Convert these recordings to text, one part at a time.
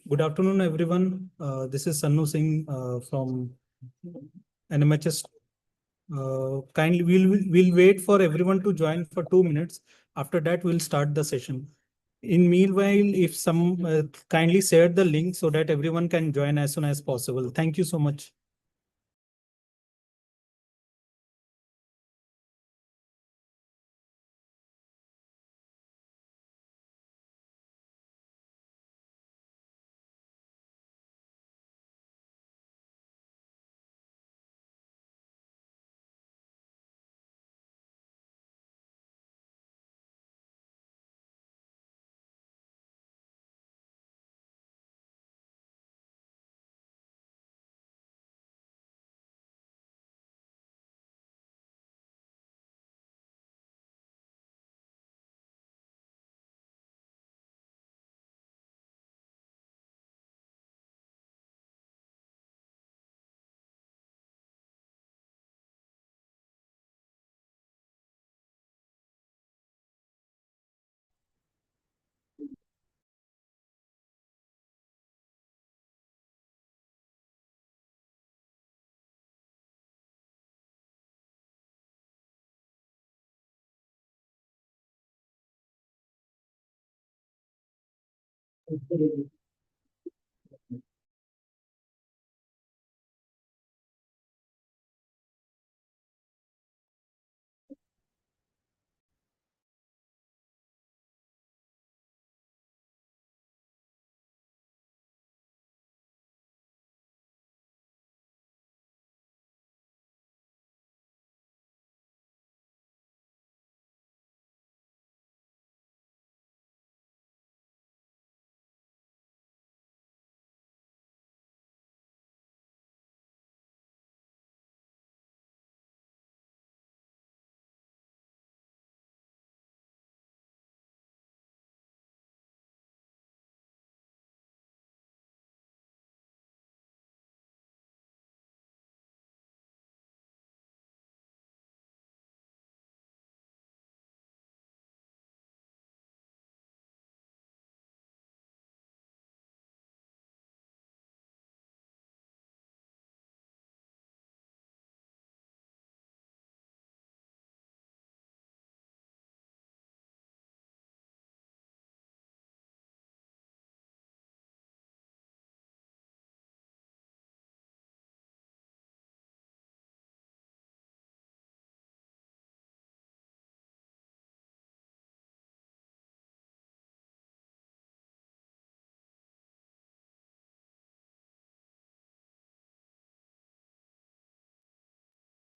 Good afternoon, everyone. This is Sannu Singh from NMHS. Kindly, we'll wait for everyone to join for 2 minutes. After that, we'll start the session. In meanwhile, if some kindly share the link so that everyone can join as soon as possible. Thank you so much.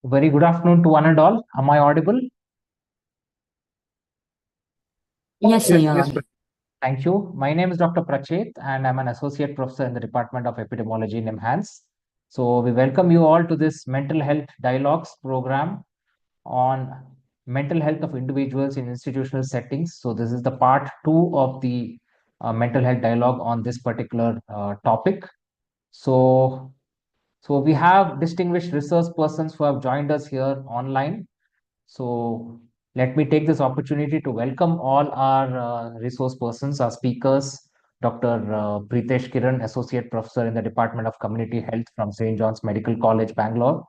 Very good afternoon to one and all. Am I audible? Yes, sir, you're Yes, audible. Thank you. My name is Dr. Prachet, and I'm an associate professor in the Department of Epidemiology in NIMHANS. So we welcome you all to this mental health dialogues program on mental health of individuals in institutional settings. So this is the part two of the mental health dialogue on this particular topic. So, so we have distinguished resource persons who have joined us here online. So let me take this opportunity to welcome all our resource persons, our speakers, Dr. Pritesh Kiran, Associate Professor in the Department of Community Health from St. John's Medical College, Bangalore,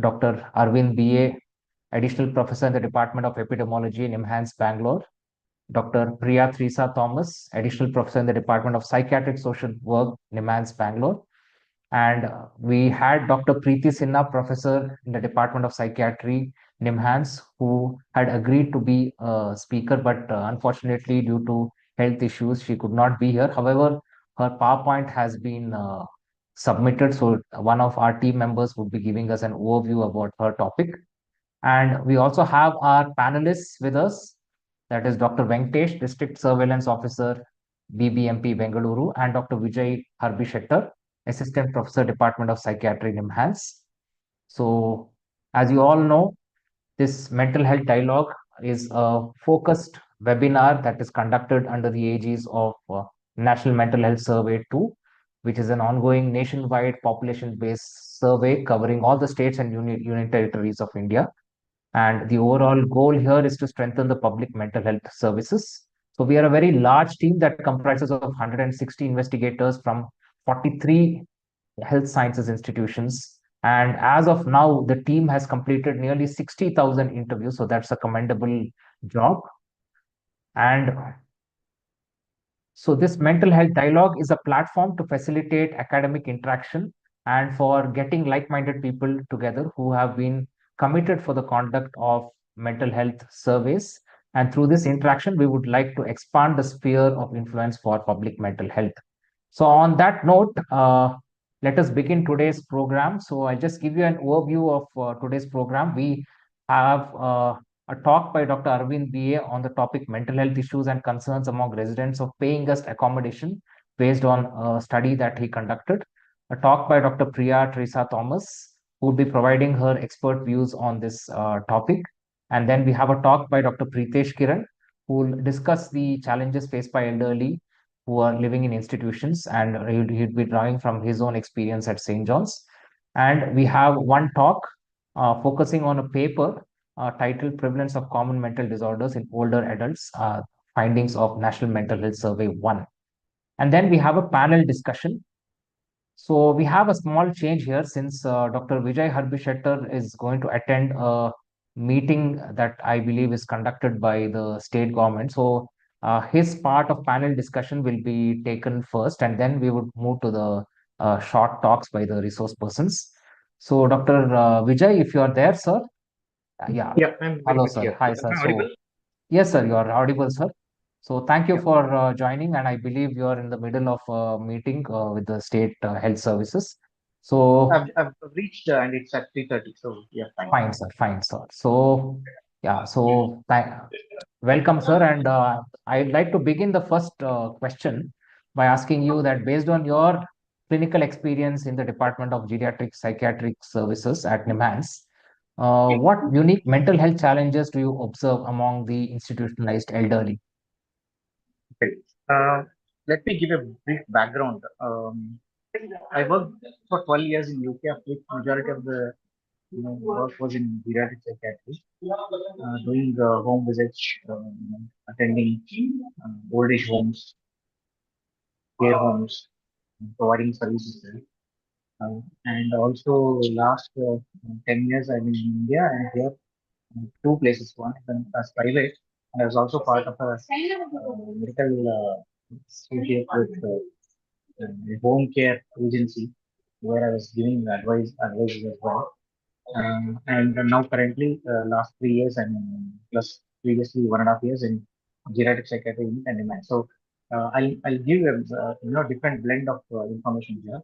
Dr. Arvind B.A., Additional Professor in the Department of Epidemiology in IMHANS, Bangalore, Dr. Priya Theresa Thomas, Additional Professor in the Department of Psychiatric Social Work, NIMHANS, Bangalore, and we had Dr. Preeti Sinha, professor in the Department of Psychiatry, NIMHANS, who had agreed to be a speaker, but unfortunately, due to health issues, she could not be here. However, her PowerPoint has been submitted, so one of our team members would be giving us an overview about her topic. And we also have our panelists with us, that is Dr. Venkatesh, District Surveillance Officer, BBMP Bengaluru, and Dr. Vijay Harbishettar, Assistant Professor, Department of Psychiatry, NIMHANS. So, as you all know, this mental health dialogue is a focused webinar that is conducted under the aegis of National Mental Health Survey 2, which is an ongoing nationwide population-based survey covering all the states and union territories of India. And the overall goal here is to strengthen the public mental health services So we are a very large team that comprises of 160 investigators from 43 health sciences institutions. And as of now, the team has completed nearly 60,000 interviews. So that's a commendable job. And so this mental health dialogue is a platform to facilitate academic interaction and for getting like-minded people together who have been committed for the conduct of mental health surveys. And through this interaction, we would like to expand the sphere of influence for public mental health. So on that note, let us begin today's program. So I'll just give you an overview of today's program. We have a talk by Dr. Arvind B.A. on the topic mental health issues and concerns among residents of paying guest accommodation based on a study that he conducted. A talk by Dr. Priya Teresa Thomas, who will be providing her expert views on this topic. And then we have a talk by Dr. Preetesh Kiran, who will discuss the challenges faced by elderly who are living in institutions, and he'll be drawing from his own experience at St. John's. And we have one talk focusing on a paper titled Prevalence of Common Mental Disorders in Older Adults, Findings of National Mental Health Survey 1. And then we have a panel discussion. So we have a small change here since Dr. Vijay Harbishettar is going to attend a meeting that I believe is conducted by the state government. So his part of panel discussion will be taken first, and then we would move to the short talks by the resource persons. So Dr. Vijay, if you are there, sir. Yeah. Yeah, I'm very Hello, much sir. here. Hi, Am sir. I So, audible? yes, sir, you are audible, sir. So, thank you Yeah. for joining, and I believe you are in the middle of a meeting with the state health services. So, I've reached and it's at 3:30. So yeah, fine. fine, sir. Fine, sir. So, yeah. So, welcome, sir. And I'd like to begin the first question by asking you that based on your clinical experience in the Department of Geriatric Psychiatric Services at NIMHANS, what unique mental health challenges do you observe among the institutionalized elderly? Okay. Uh, Let me give a brief background. I worked for 12 years in UK, of which majority of the work was in geriatric psychiatry, doing home visits, attending old age homes, care homes, providing services there. And also last 10 years I'm in India and here two places. One as private, and I was also part of a medical associate with a home care agency where I was giving advices as well. And now currently, last 3 years and plus previously 1.5 years in geriatric psychiatry unit and MI. So I'll give a different blend of information here.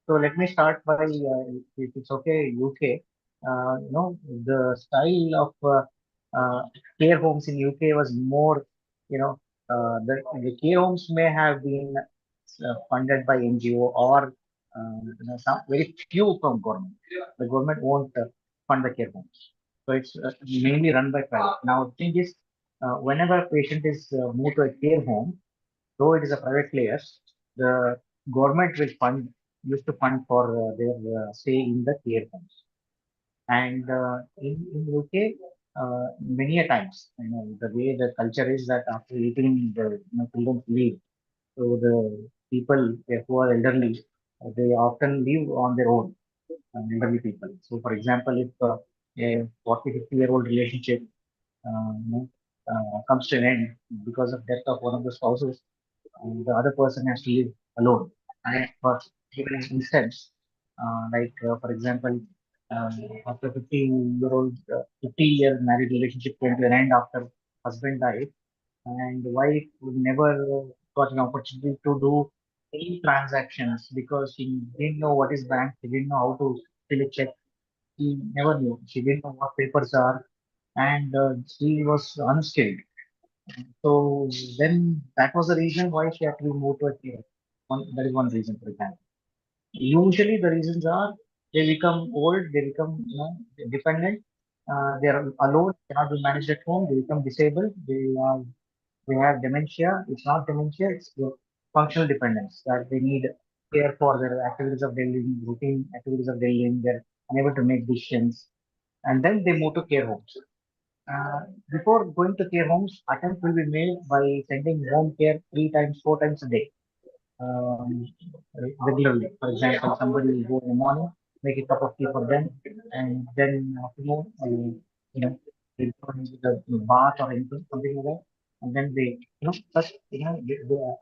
So let me start by, if it's okay, UK. The style of care homes in UK was more, the care homes may have been funded by NGO or some very few from government. The government won't fund the care homes. So it's mainly run by private. Now, the thing is, whenever a patient is moved to a care home, though it is a private place, the government will used to fund for their stay in the care homes. And in UK, many a times, the way the culture is that after eating, the children leave. So the people who are elderly, they often live on their own, elderly people. So, for example, if a 40, 50-year-old relationship comes to an end because of death of one of the spouses, the other person has to live alone. And for given an instance, for example, after 50-year married relationship came to an end after husband died, and the wife would never got an opportunity to do any transactions because she didn't know what is bank, she didn't know how to fill a check, she never knew, she didn't know what papers are, and she was unskilled. So then that was the reason why she had to be moved to a care. That is one reason, for example. Usually the reasons are they become old, they become dependent, they are alone, cannot be managed at home, they become disabled, they have dementia. It's not dementia, it's the functional dependence that they need care for their activities of daily living, routine activities of daily living. They're unable to make decisions, and then they move to care homes. Before going to care homes, attempt will be made by sending home care 3 times, 4 times a day, um, regularly. For example, somebody will go in the morning, make a cup of tea for them, and then in the afternoon, they go into the bath or anything, something like that, and then they, first, the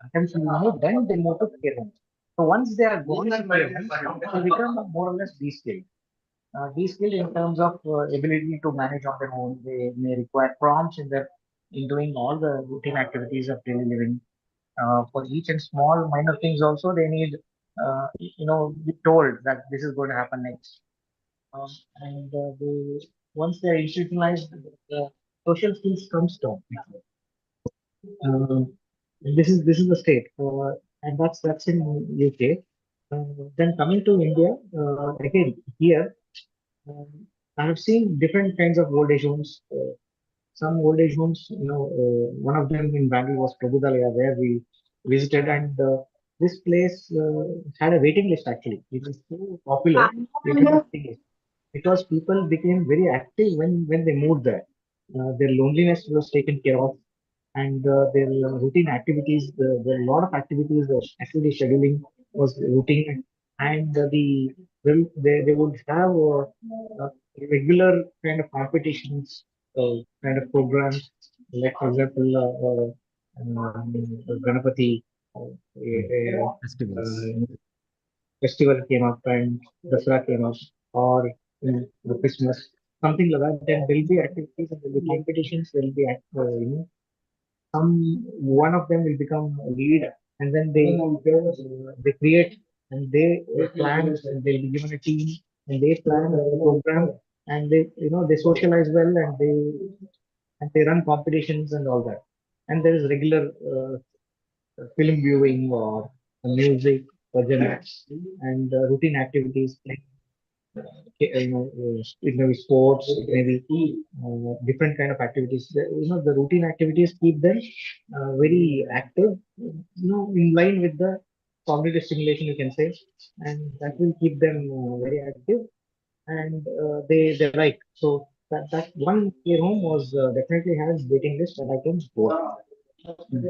attempts will be made, then they move to care homes. So once they are going to care homes, they become more or less de-skilled. De-skilled in terms of ability to manage on their own. They may require prompts in doing all the routine activities of daily living. For each and small minor things also, they need, be told that this is going to happen next. And once they are institutionalized, the social skills comes down. Uh, this is the state, and that's in UK. Then coming to India, again here, um, I have seen different kinds of old age homes. Some old age homes, one of them in Bangalore was Prabhudalaya, where we visited, and this place had a waiting list actually. It was so popular, it had a waiting list, because people became very active when they moved there. Their loneliness was taken care of, and their routine activities, there are a lot of activities, activity scheduling was routine, and they would have regular kind of competitions, kind of programs, like for example, Ganapati Festivals. festival came up and Dasara came up, or the Christmas, something like that. Then there will be activities and there will be competitions. There will be some one of them will become a lead, and then they create, and they plan, and they'll be given a team, and they plan a program, and they socialize well, and they run competitions and all that. And there is regular film viewing or music or and routine activities like it may be sports, it may be different kind of activities. The routine activities keep them very active, in line with the cognitive stimulation, you can say, and that will keep them very active, and they like. So that one care home was definitely has waiting list that I can go.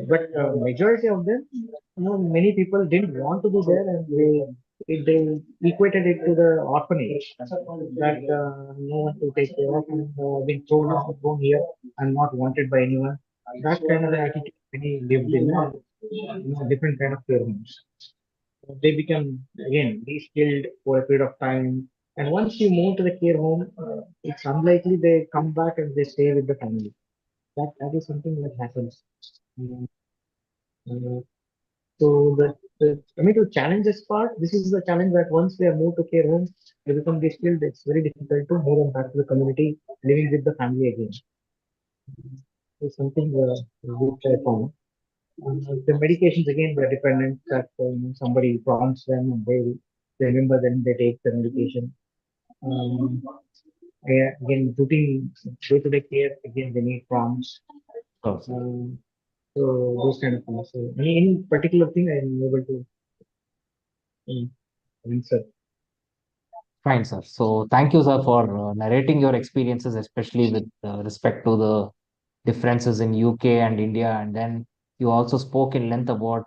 But majority of them, many people didn't want to be there, and they equated it to the orphanage, that no one to take care of, and being thrown here and not wanted by anyone. That kind of an attitude many lived in, different kind of care homes. They become again de-skilled for a period of time, and once you move to the care home, it's unlikely they come back and they stay with the family. That is something that happens. Mm, uh, so coming to challenges part, this is the challenge that once they are moved to care homes, they become de-skilled. It's very difficult to move them back to the community, living with the family again. It's something which I found. The medications again were dependent, that somebody prompts them, and they remember, then they take the medication. Um, again, routine day-to-day care, again they need prompts. Um, so those kind of things. So any particular thing I'm able to answer. Fine, sir. So thank you, sir, for narrating your experiences, especially with respect to the differences in UK and India. And then you also spoke in length about,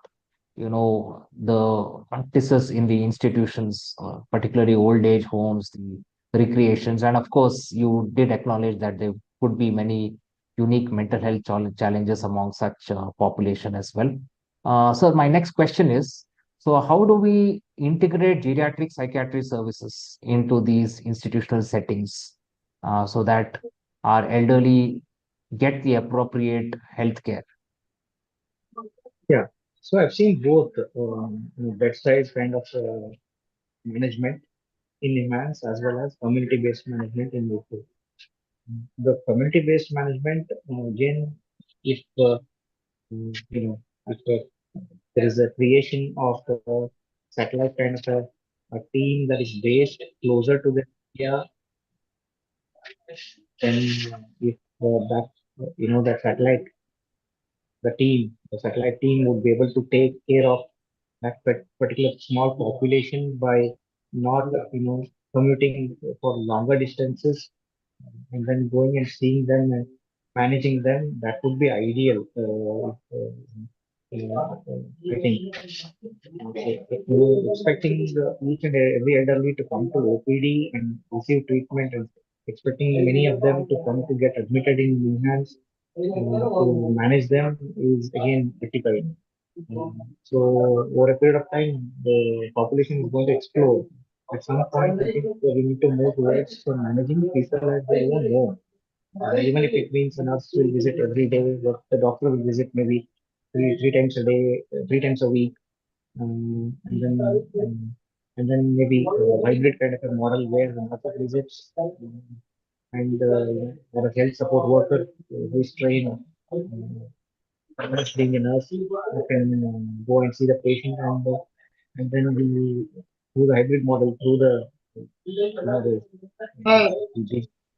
the practices in the institutions, particularly old age homes, the recreations. And of course, you did acknowledge that there could be many unique mental health challenges among such population as well. So my next question is, so how do we integrate geriatric psychiatry services into these institutional settings so that our elderly get the appropriate health care? Yeah. So I've seen both bedside kind of management in EMANS as well as community-based management in UK. The community-based management, again, if if there is a creation of a satellite kind of a team that is based closer to the area, then if that that the satellite team would be able to take care of that particular small population by not commuting for longer distances, and then going and seeing them and managing them, that would be ideal. I think expecting each and every elderly to come to OPD and receive treatment and expecting many of them to come to get admitted in enhance to manage them is again critical. So over a period of time, the population is going to explode. At some point, I think we need to move towards managing people at their own home. Even if it means a nurse will visit every day, but the doctor will visit maybe three times a day, 3 times a week, and then maybe a hybrid kind of a model where the nurse visits and or a health support worker who is trained. Nurse being a nurse, you can go and see the patient and then we through the hybrid model through the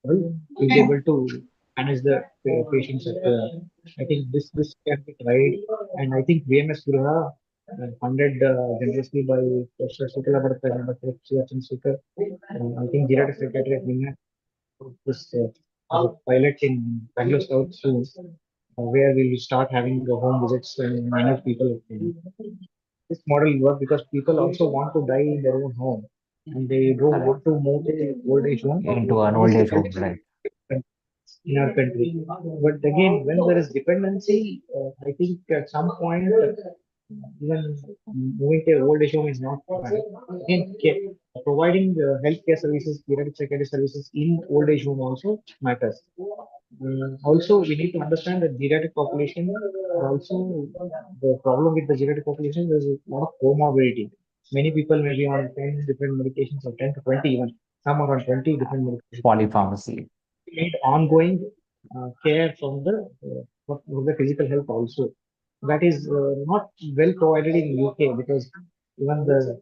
we'll be able to manage the patients at the, I think this can be tried, and I think VMS Gurha funded generously by Professor Sukala Bhattacharya and Dr. Sriyachan Sukar. I think geriatric psychiatry at Minna this as a pilot in Bangalore South soon, where we will start having the home visits and manage people. This model will work because people also want to die in their own home and they don't want to move to old age home Into an old age home, right? in our country. But again, when there is dependency, I think at some point, even moving to old age home is not bad. Again, providing healthcare services, geriatric psychiatry services in old age home also matters. Also, we need to understand that geriatric population also the problem with the geriatric population is a lot of comorbidity. Many people may be on 10 different medications or 10 to 20 even. Some are on 20 different medications. Polypharmacy. Need ongoing care from the physical health also. That is not well provided in UK because even the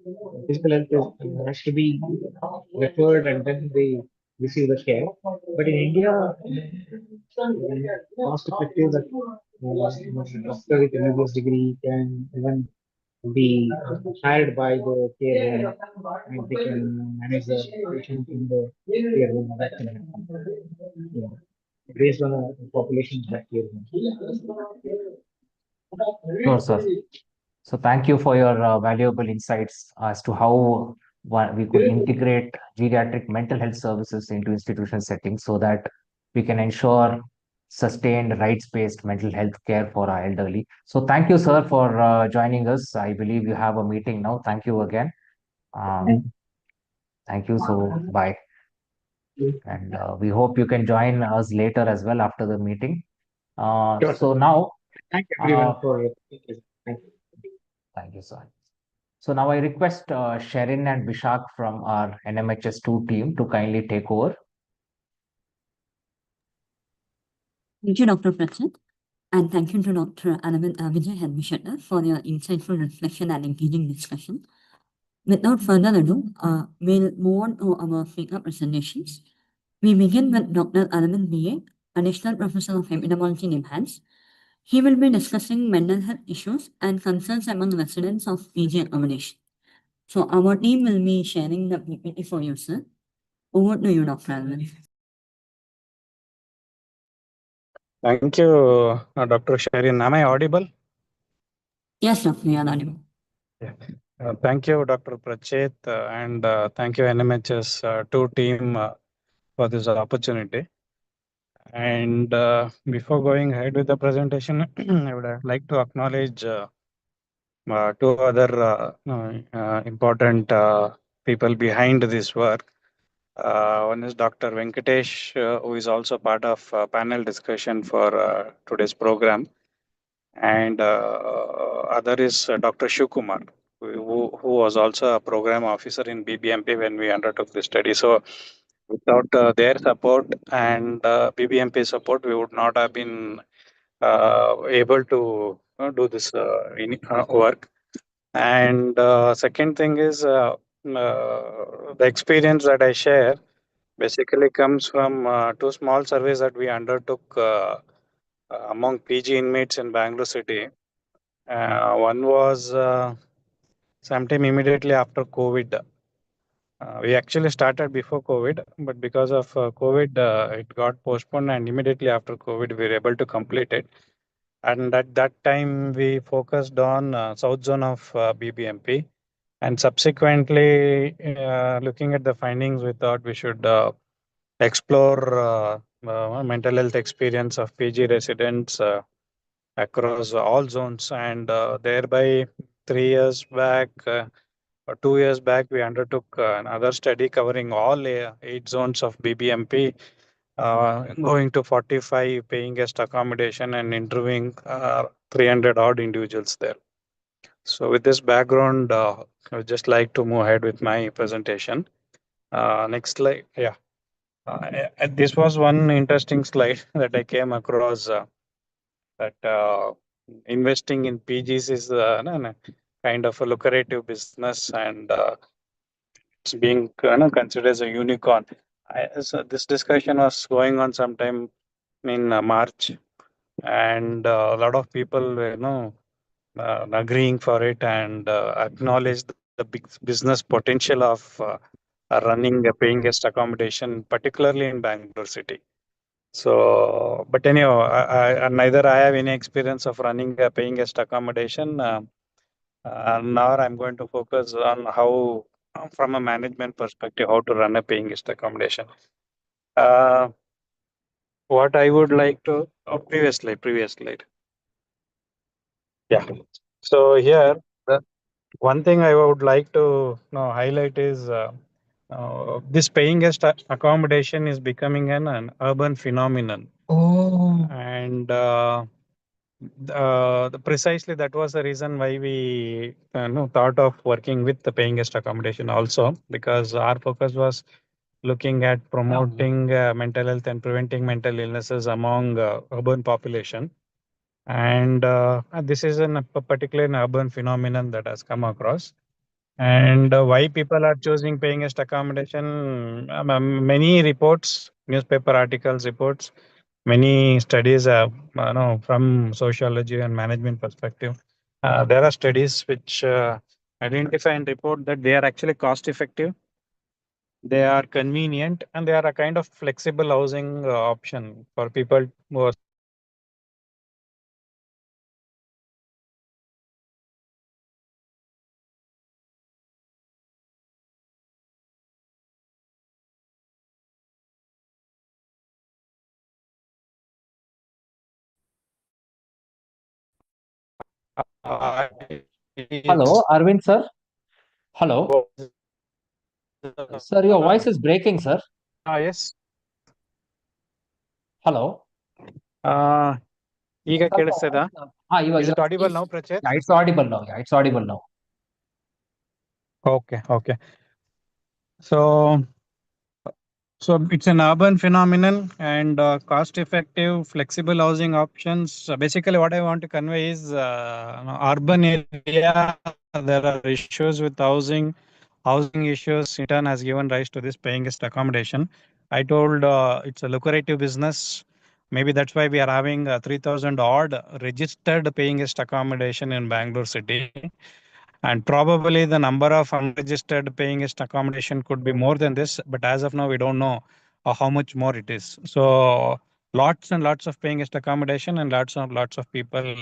physical health has to be referred and then they receive the care. But in India, cost effective that doctor with MBBS degree can even be hired by the care home and they can manage the patient in the care home. That can happen. Yeah. Based on the population that care home. Sure, sir. So thank you for your valuable insights as to how we could integrate geriatric mental health services into institutional settings so that we can ensure sustained rights-based mental health care for our elderly. So thank you, sir, for joining us. I believe you have a meeting now. Thank you again. Thank you. So bye. And we hope you can join us later as well after the meeting. Sure, So sir. now, Thank everyone for your thank you. thank you, sir. So now I request Sherin and Vishak from our NMHS2 team to kindly take over. Thank you, Dr. Prasad. And thank you to Dr. Vijay Helmishatta for your insightful reflection and engaging discussion. Without further ado, we'll move on to our speaker presentations. We begin with Dr. Aravind B.A., Additional Professor of Epidemiology in NIMHANS. He will be discussing mental health issues and concerns among residents of PG accommodation. So our team will be sharing the PPT for you, sir. Over to you, Dr. Aravind. Thank you, Dr. Sherin. Am I audible? Yes, Dr. You are audible. Thank you, Dr. Prachit, and thank you, NMHS2 team for this opportunity. And before going ahead with the presentation, I would like to acknowledge two other important people behind this work. One is Dr. Venkatesh, who is also part of panel discussion for today's program. And other is Dr. Shivkumar, who was also a program officer in BBMP when we undertook the study. So without their support and BBMP support, we would not have been able to do this work. And second thing is the experience that I share basically comes from two small surveys that we undertook among PG inmates in Bangalore City. One was sometime immediately after COVID. We actually started before COVID, but because of COVID, it got postponed, and immediately after COVID, we were able to complete it. And at that time, we focused on south zone of BBMP. And subsequently, looking at the findings, we thought we should explore mental health experience of PG residents across all zones. And thereby, 3 years back, or 2 years back, we undertook another study covering all 8 zones of BBMP, going to 45 paying guest accommodation and interviewing 300 odd individuals there. So with this background, I would just like to move ahead with my presentation. Next slide. Yeah. This was one interesting slide that I came across, that investing in PGs is kind of a lucrative business, and it's being considered as a unicorn. So this discussion was going on sometime in March, and a lot of people were, agreeing for it, and acknowledged the big business potential of running a paying guest accommodation, particularly in Bangalore city. So, but anyhow, neither I have any experience of running a paying guest accommodation. Now I'm going to focus on how, from a management perspective, how to run a paying guest accommodation. What I would like to, previous slide. Yeah. So here, the one thing I would like to highlight is this paying guest accommodation is becoming an urban phenomenon. Oh. And precisely that was the reason why we thought of working with the paying guest accommodation also, because our focus was looking at promoting mental health and preventing mental illnesses among urban population. And this is particularly an urban phenomenon that has come across. And why people are choosing paying guest accommodation? Many reports, newspaper articles, reports, many studies from sociology and management perspective. There are studies which identify and report that they are actually cost effective, they are convenient, and they are a kind of flexible housing option for people who are Hello, Arvind sir. Hello. Sir, your voice is breaking, sir. Yes. Hello. ಈಗ ಕೇಳಿಸ್ತದ? Is it audible now, Prachit? Yeah, it's audible now. Yeah, it's audible now. Okay. So it's an urban phenomenon, and cost-effective, flexible housing options. Basically, what I want to convey is, urban area, there are issues with housing. Housing issues in turn has given rise to this paying guest accommodation. I told it's a lucrative business. Maybe that's why we are having 3,000 odd registered paying guest accommodation in Bangalore city. And probably the number of unregistered paying guest accommodation could be more than this, but as of now, we don't know how much more it is. So lots and lots of paying guest accommodation, and lots of people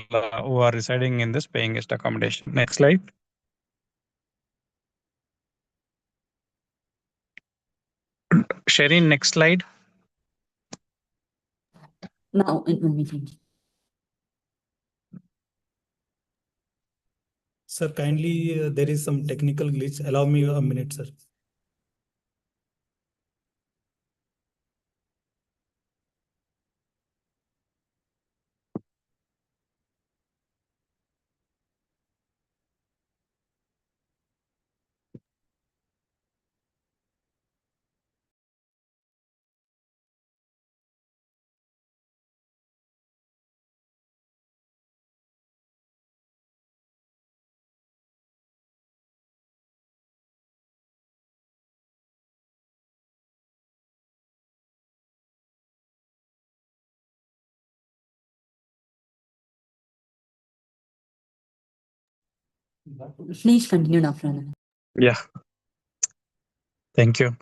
who are residing in this paying guest accommodation. Next slide. Sherin, next slide. Now it will be changed. Sir, kindly, there is some technical glitch. Allow me a minute, sir. Please continue, Dr. Anand. Yeah. Thank you.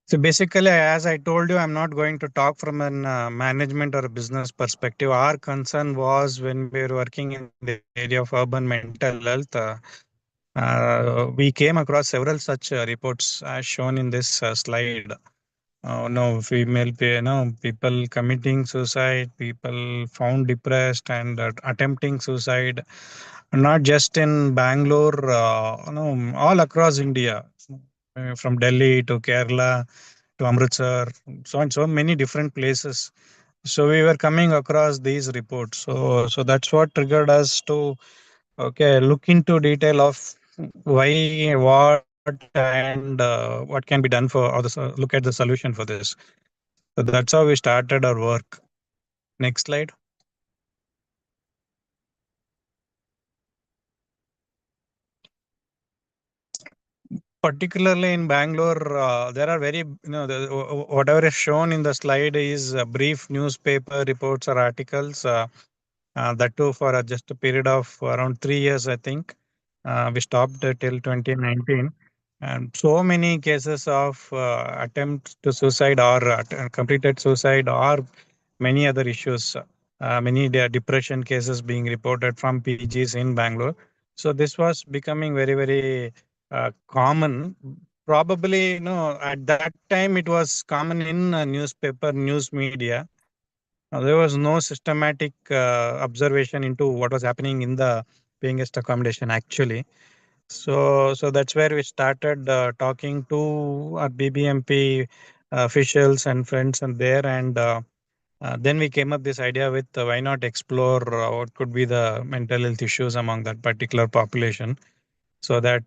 So basically, as I told you, I'm not going to talk from an management or a business perspective. Our concern was when we were working in the area of urban mental health, we came across several such reports as shown in this slide. No, people committing suicide, people found depressed and attempting suicide, not just in Bangalore, all across India, from Delhi to Kerala to Amritsar, so many different places. So we were coming across these reports. So that's what triggered us to look into detail of why, what, and what can be done for, or look at the solution for this. So that's how we started our work. Next slide. Particularly in Bangalore, there are very, whatever is shown in the slide is brief newspaper reports or articles. That too for just a period of around 3 years, I think. We stopped till 2019. And so many cases of attempt to suicide or completed suicide or many other issues, many depression cases being reported from PGs in Bangalore. So this was becoming very, very common. Probably, at that time it was common in newspaper, news media. There was no systematic observation into what was happening in the paying guest accommodation actually. So that's where we started talking to our BBMP officials and friends and there, and then we came up this idea with why not explore what could be the mental health issues among that particular population, so that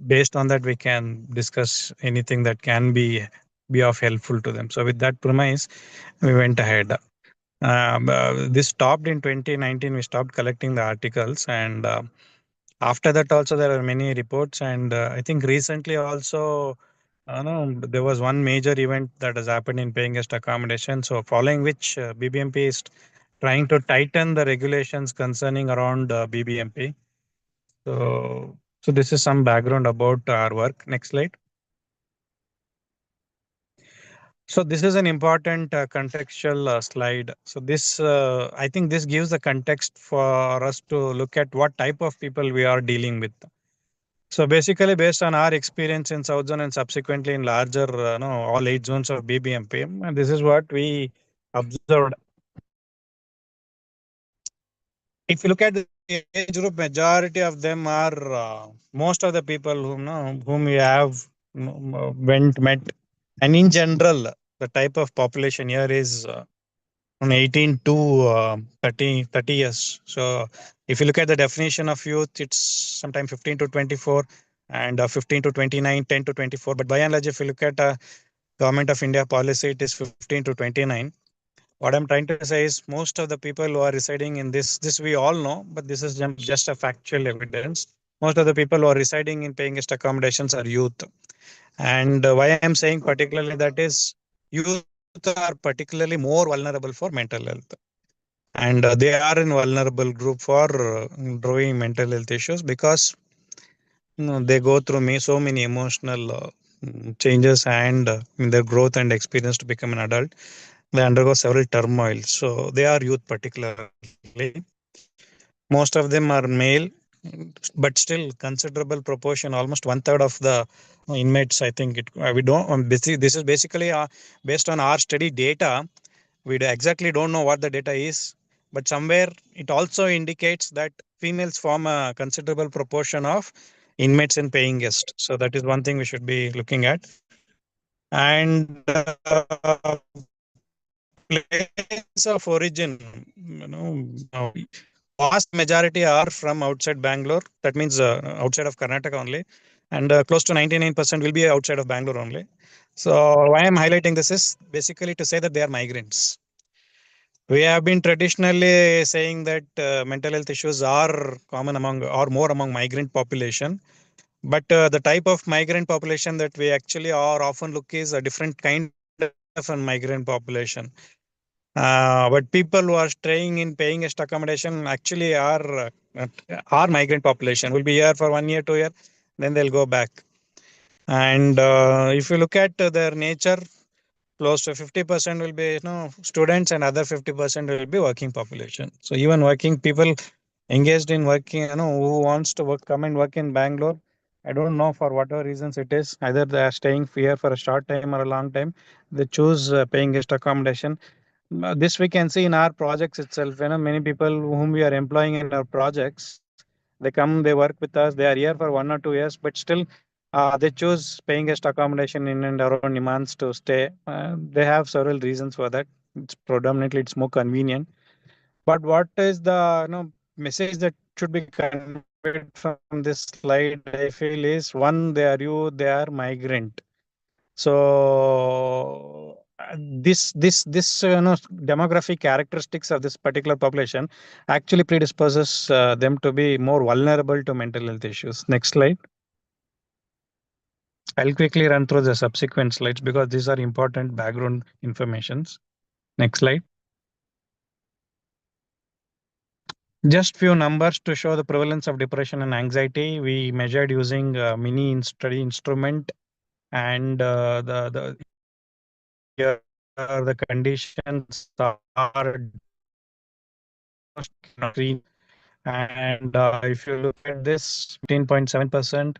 based on that we can discuss anything that can be of helpful to them. So with that premise, we went ahead. This stopped in 2019. We stopped collecting the articles, and after that also there are many reports. And I think recently also, no, there was one major event that has happened in paying guest accommodation. So following which BBMP is trying to tighten the regulations concerning around BBMP. So this is some background about our work. Next slide. So this is an important contextual slide. So this, I think this gives the context for us to look at what type of people we are dealing with. So basically, based on our experience in South Zone and subsequently in larger, all 8 zones of BBMP, and this is what we observed. If you look at the age group, majority of them are most of the people whom we have met, and in general, the type of population here is from 18 to 30 years. So if you look at the definition of youth, it's sometime 15 to 24 and 15 to 29, 10 to 24. But by and large, if you look at Government of India policy, it is 15 to 29. What I'm trying to say is most of the people who are residing in this we all know, but this is just a factual evidence. Most of the people who are residing in paying guest accommodations are youth. And why I'm saying particularly that is youth are particularly more vulnerable for mental health. And they are in vulnerable group for growing mental health issues because they go through so many emotional changes and in their growth and experience to become an adult. They undergo several turmoils. So they are youth particularly. Most of them are male, but still considerable proportion, almost 1/3 of the inmates. I think we don't. This is basically based on our study data. We exactly don't know what the data is, but somewhere it also indicates that females form a considerable proportion of inmates in paying guest. So that is one thing we should be looking at. And place of origin, vast majority are from outside Bangalore. That means outside of Karnataka only, and close to 99% will be outside of Bangalore only. So why I'm highlighting this is basically to say that they are migrants. We have been traditionally saying that mental health issues are common among or more among migrant population, but the type of migrant population that we actually are often look is a different kind of a migrant population. But people who are staying in paying guest accommodation actually are migrant population. Will be here for 1 year, 2 years, then they'll go back. And if you look at their nature, close to 50% will be students, and other 50% will be working population. So even working people engaged in working, who wants to work, come and work in Bangalore. I don't know for whatever reasons it is. Either they are staying here for a short time or a long time. They choose paying guest accommodation. This we can see in our projects itself. Many people whom we are employing in our projects, they come, they work with us. They are here for 1 or 2 years, but still they choose paying guest accommodation in and around Nimans to stay. They have several reasons for that. It's predominantly it's more convenient. But what is the message that should be conveyed from this slide? I feel is one, they are migrant. So this demographic characteristics of this particular population actually predisposes them to be more vulnerable to mental health issues. Next slide. I'll quickly run through the subsequent slides because these are important background informations. Next slide. Just few numbers to show the prevalence of depression and anxiety. We measured using a mini study instrument, and the here the conditions are screen. And if you look at this, 15.7%,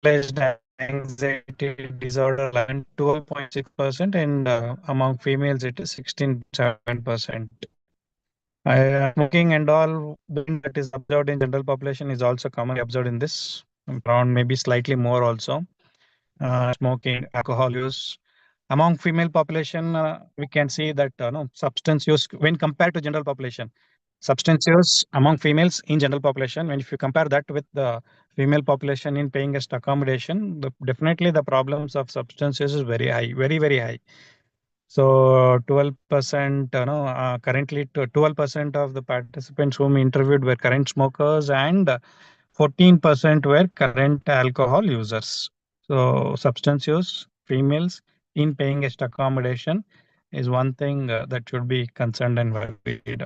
generalized anxiety disorder 12.6%, and among females it is 16.7%. Smoking and all that is observed in general population is also commonly observed in this, around maybe slightly more also. Smoking, alcohol use. Among female population, we can see that substance use when compared to general population. Substance use among females in general population, when if you compare that with the female population in paying guest accommodation, definitely the problems of substance use is very high, very, very high. So 12%, currently 12% of the participants whom interviewed were current smokers, and 14% were current alcohol users. So substance use, females in paying guest accommodation is one thing that should be concerned and worried.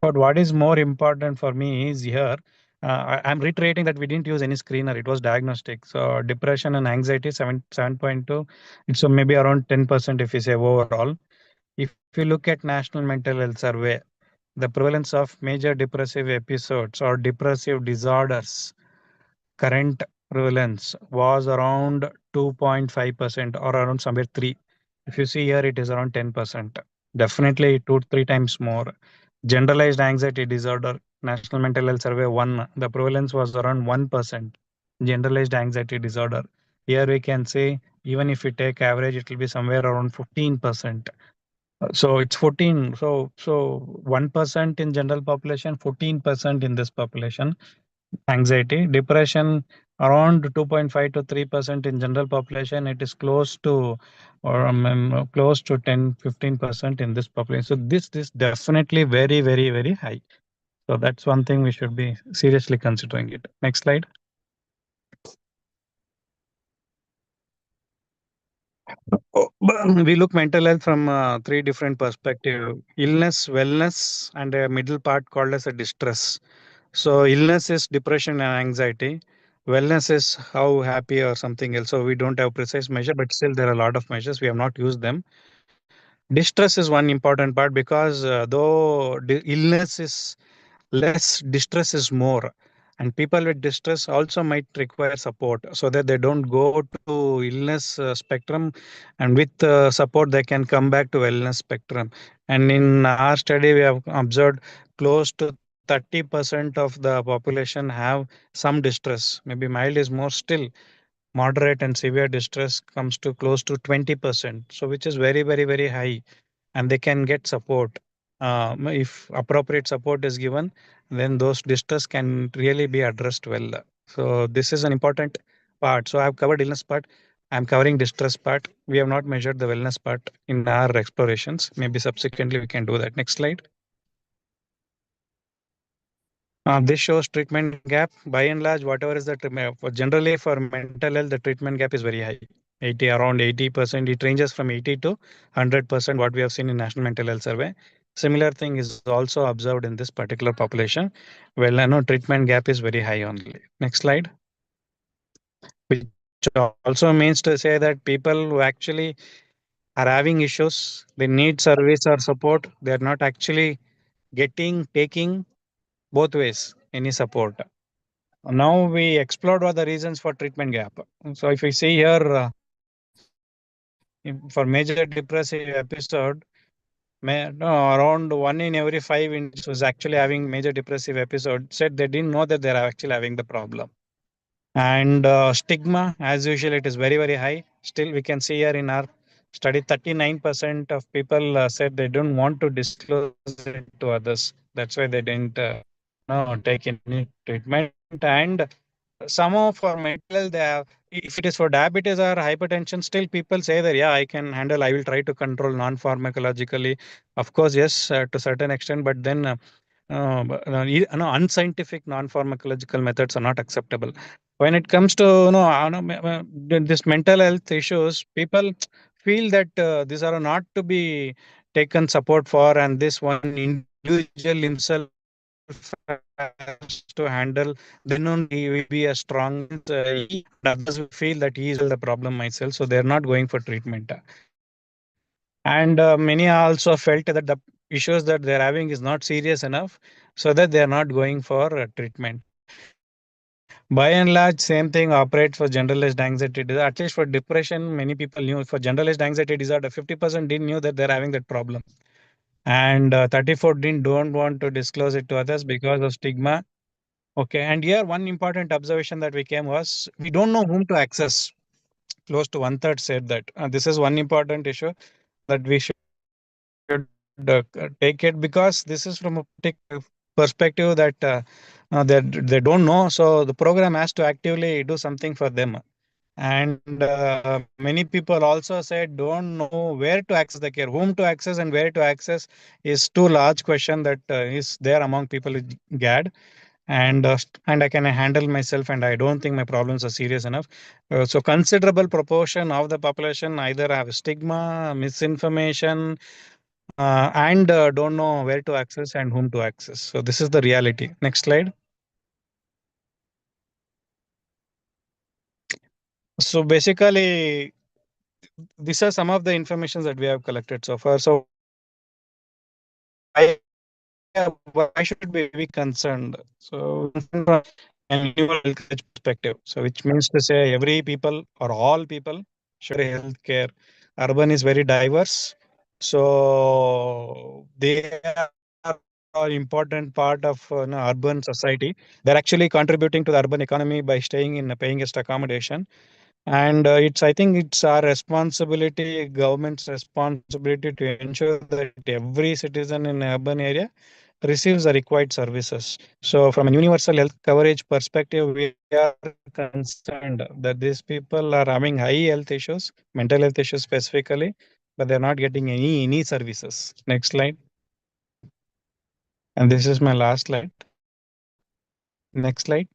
But what is more important for me is here, I'm reiterating that we didn't use any screener. It was diagnostic. So depression and anxiety 7.2. It's maybe around 10% if you say overall. If you look at National Mental Health Survey, the prevalence of major depressive episodes or depressive disorders, current prevalence was around 2.5% or around somewhere 3. If you see here, it is around 10%. Definitely 2-3 times more. Generalized anxiety disorder, National Mental Health Survey 1, the prevalence was around 1%. Generalized anxiety disorder. Here we can say, even if we take average, it will be somewhere around 15%. So it's 14. So 1% in general population, 14% in this population. Anxiety, depression around 2.5 to 3% in general population. It is close to close to 10-15% in this population. So this is definitely very, very, very high. So that's one thing we should be seriously considering it. Next slide. We look mental health from 3 different perspectives: illness, wellness, and a middle part called as a distress. So illness is depression and anxiety. Wellness is how happy or something else. So we don't have precise measure, but still there are a lot of measures. We have not used them. Distress is one important part because though illness is less, distress is more. And people with distress also might require support so that they don't go to illness spectrum, and with support they can come back to wellness spectrum. And in our study, we have observed close to 30% of the population have some distress. Maybe mild is more still. Moderate and severe distress comes to close to 20%. So which is very, very, very high, and they can get support. If appropriate support is given, then those distress can really be addressed well. So this is an important part. So I've covered illness part. I'm covering distress part. We have not measured the wellness part in our explorations. Maybe subsequently we can do that. Next slide. This shows treatment gap. By and large, whatever is the generally for mental health, the treatment gap is very high. Around 80%. It ranges from 80 to 100%. What we have seen in National Mental Health Survey. Similar thing is also observed in this particular population. Well, I know treatment gap is very high only. Next slide. also means to say that people who actually are having issues, they need service or support, they are not actually taking both ways any support. Now we explored what the reasons for treatment gap. So if we see here, for major depressive episode, no, around 1 in every 5 Indians was actually having major depressive episode said they didn't know that they're actually having the problem. And stigma, as usual, it is very, very high. Still, we can see here in our study, 39% of people said they don't want to disclose it to others. That's why they didn't no, take any treatment. And somehow for mental health, if it is for diabetes or hypertension, still people say that, yeah, I can handle, I will try to control non-pharmacologically. Of course, yes, to certain extent, but then unscientific non-pharmacological methods are not acceptable. When it comes to this mental health issues, people feel that these are not to be taken support for, and this one individual himself has to handle. Then only he will be a strong. Others will feel that he is the problem myself, so they are not going for treatment. And many also felt that the issues that they're having is not serious enough, so that they are not going for treatment. By and large, same thing operates for generalized anxiety disorder. At least for depression, many people knew. For generalized anxiety disorder, 50% didn't knew that they're having that problem, and 34 didn't don't want to disclose it to others because of stigma. Okay, and here one important observation that we came was we don't know whom to access. Close to one third said that this is one important issue that we should take it, because this is from a particular perspective that they don't know. So the program has to actively do something for them. And many people also said don't know where to access the care, whom to access and where to access is too large question that is there among people with GAD. And I can handle myself, and I don't think my problems are serious enough. So considerable proportion of the population either have stigma, misinformation, and don't know where to access and whom to access. So this is the reality. Next slide. So basically, these are some of the information that we have collected so far. So why, why should we be concerned? So from an individual health perspective, so which means to say every people or all people should have health care. Urban is very diverse, so they are an important part of urban society. They're actually contributing to the urban economy by staying in a paying guest accommodation. And I think it's our responsibility, government's responsibility, to ensure that every citizen in an urban area receives the required services. So from a universal health coverage perspective, we are concerned that these people are having high health issues, mental health issues specifically, but they're not getting any services. Next slide. And this is my last slide. Next slide.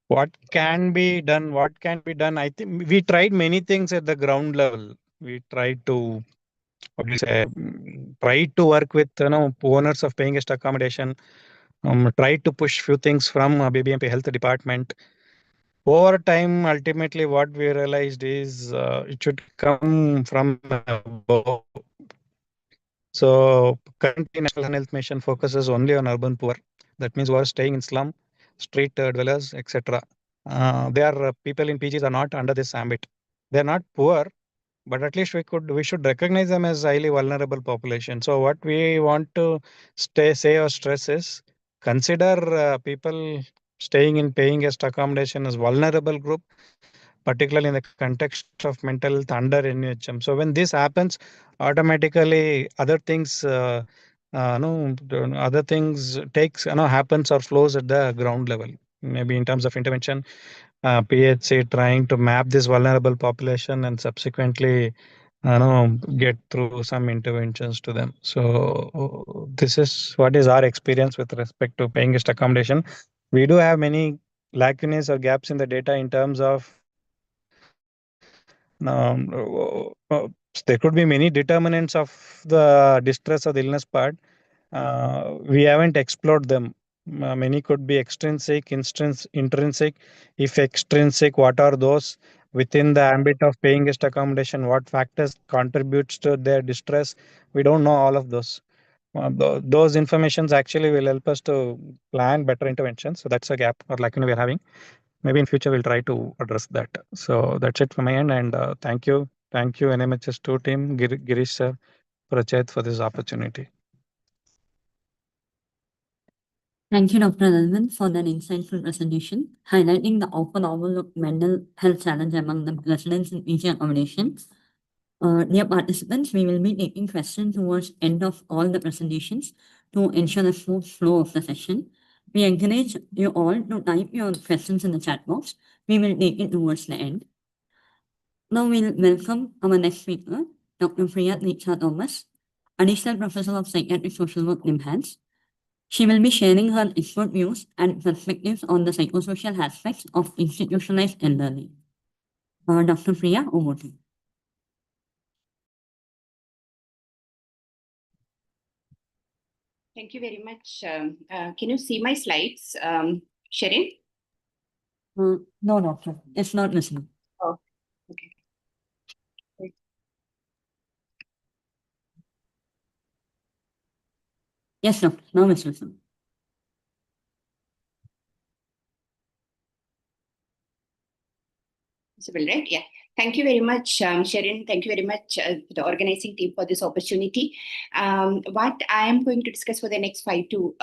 What can be done? What can be done? I think we tried many things at the ground level. We tried to, what do you say, tried to work with owners of paying guest accommodation. Tried to push few things from BBMP Health Department. Over time, ultimately, what we realized is it should come from above. So currently, National Health Mission focuses only on urban poor. That means who are staying in slum, street dwellers, etc. They are people in PGs are not under this ambit. They are not poor, but at least we should recognize them as highly vulnerable population. So what we want to say or stress is consider people staying in paying guest accommodation as vulnerable group, particularly in the context of mental health under NUHM. So when this happens, automatically other things no other things takes happens or flows at the ground level, maybe in terms of intervention, PHC trying to map this vulnerable population and subsequently get through some interventions to them. So this is what is our experience with respect to paying guest accommodation. We do have many lacunae or gaps in the data in terms of there could be many determinants of the distress or the illness part. We haven't explored them. Many could be extrinsic, intrinsic. If extrinsic, what are those? Within the ambit of paying guest accommodation, what factors contributes to their distress? We don't know all of those. Those informations actually will help us to plan better interventions. So that's a gap or lacuna we're having. Maybe in future we'll try to address that. So that's it from my end, and thank you NMHS2 team, Girish sir, Prachit, for this opportunity. Thank you, Dr. Alvin, for that insightful presentation, highlighting the open overlooked mental health challenge among the residents in PG accommodation. Dear participants, we will be taking questions towards end of all the presentations to ensure a smooth flow of the session. We encourage you all to type your questions in the chat box. We will take it towards the end. Now we'll welcome our next speaker, Dr. Priya Neecha Thomas, Additional Professor of Psychiatric Social Work, NIMHANS. She will be sharing her expert views and perspectives on the psychosocial aspects of institutionalized elderly. Dr. Priya, over to you. Thank you very much. Can you see my slides, Sherin? No, doctor, it's not listening. Oh, okay. Yes, doctor, now it's listening. Possible, right? Yeah. Thank you very much, Sherin. Thank you very much to the organizing team for this opportunity. What I am going to discuss for the next 5 to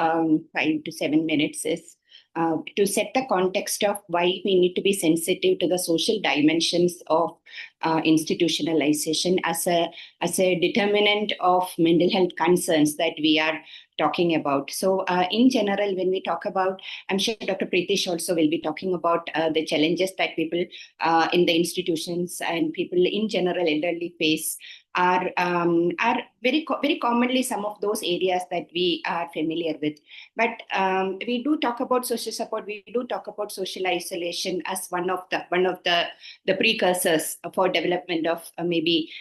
7 minutes is to set the context of why we need to be sensitive to the social dimensions of institutionalization as a determinant of mental health concerns that we are talking about. So in general, when we talk about, I'm sure Dr. Pritesh also will be talking about the challenges that people in the institutions and people in general elderly face are very commonly some of those areas that we are familiar with. But we do talk about social support. We do talk about social isolation as one of the precursors for development of maybe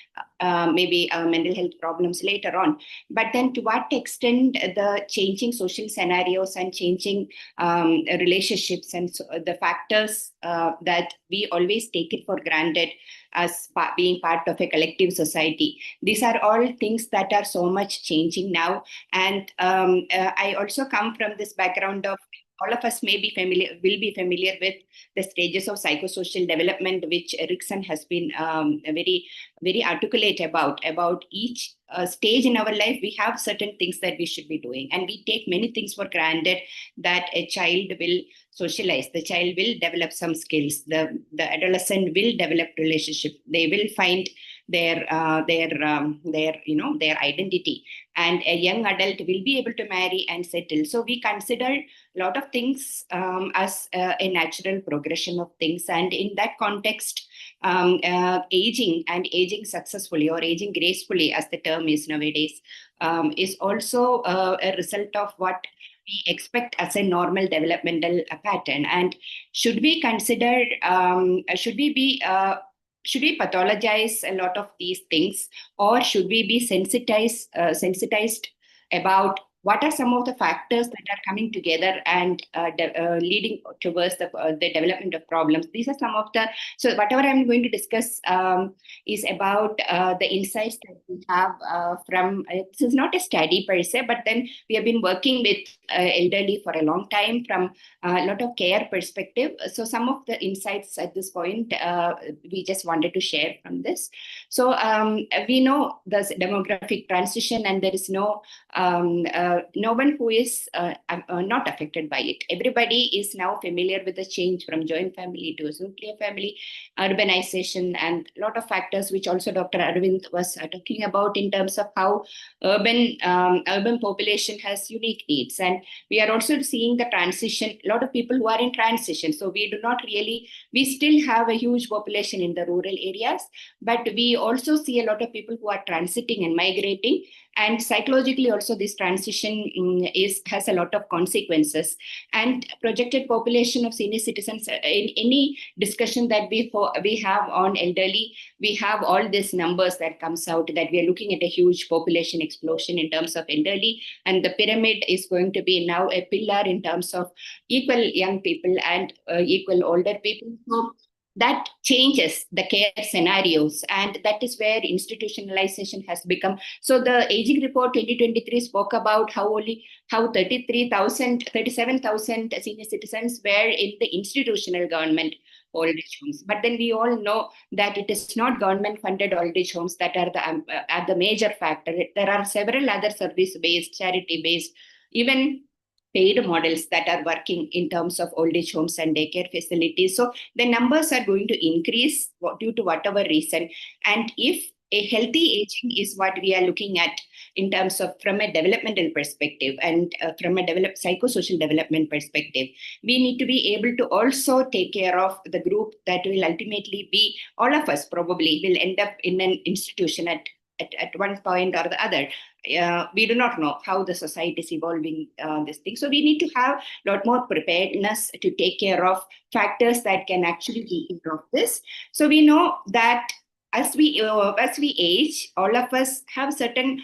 mental health problems later on. But then to what extent the changing social scenarios and changing relationships and the factors that we always take it for granted as being part of a collective society. These are all things that are so much changing now. And I also come from this background of all of us will be familiar with the stages of psychosocial development, which Erikson has been very, very articulate about each stage in our life. We have certain things that we should be doing, and we take many things for granted that a child will socialize, the child will develop some skills, the adolescent will develop relationship, they will find their identity, and a young adult will be able to marry and settle. So we consider a lot of things as a natural progression of things, and in that context, aging successfully or aging gracefully, as the term is nowadays, is also a result of what we expect as a normal developmental pattern. And should we consider, should we pathologize a lot of these things, or should we be sensitized about what are some of the factors that are coming together and leading towards the development of problems? These are some of the, so whatever I'm going to discuss is about the insights that we have from, this is not a study per se, but then we have been working with elderly for a long time from a lot of care perspective. So some of the insights at this point, we just wanted to share from this. So we know there's demographic transition, and there is no one who is not affected by it. Everybody is now familiar with the change from joint family to a nuclear family, urbanization, and a lot of factors which also Dr. Arvind was talking about in terms of how urban population has unique needs. And we are also seeing the transition, a lot of people who are in transition. So we still have a huge population in the rural areas, but we also see a lot of people who are transiting and migrating. And psychologically also this transition has a lot of consequences. And projected population of senior citizens, in any discussion that we have on elderly, we have all these numbers that comes out that we are looking at a huge population explosion in terms of elderly, and the pyramid is going to be now a pillar in terms of equal young people and equal older people. So that changes the care scenarios, and that is where institutionalization has become. So the aging report 2023 spoke about how 37,000 senior citizens were in the institutional government old age homes. But then we all know that it is not government funded old age homes that are the major factor. There are several other service based, charity based, even paid models that are working in terms of old age homes and daycare facilities. So the numbers are going to increase due to whatever reason. And if a healthy aging is what we are looking at in terms of from a developmental perspective and from a psychosocial development perspective, we need to be able to also take care of the group that will ultimately be, all of us probably will end up in an institution at one point or the other. We do not know how the society is evolving this thing. So we need to have a lot more preparedness to take care of factors that can actually lead to this. So we know that as we age, all of us have certain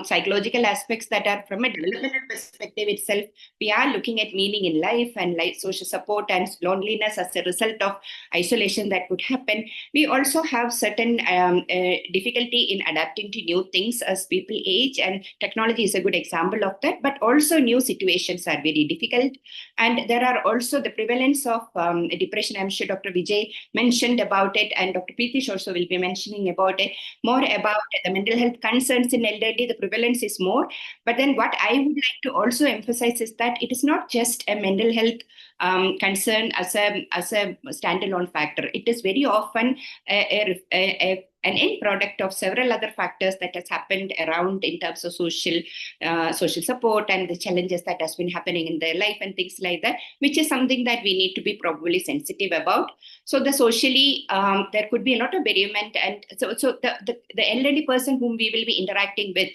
psychological aspects that are from a developmental perspective itself. We are looking at meaning in life and social support and loneliness as a result of isolation that could happen. We also have certain difficulty in adapting to new things as people age, and technology is a good example of that. But also new situations are very difficult. And there are also the prevalence of depression. I'm sure Dr. Vijay mentioned about it, and Dr. Pritish also will be mentioning about it, more about the mental health concerns in elderly. The prevalence is more. But then what I would like to also emphasize is that it is not just a mental health concern as a standalone factor. It is very often an end product of several other factors that has happened around in terms of social support and the challenges that has been happening in their life and things like that, which is something that we need to be probably sensitive about. So the socially, there could be a lot of bereavement, and so the elderly person whom we will be interacting with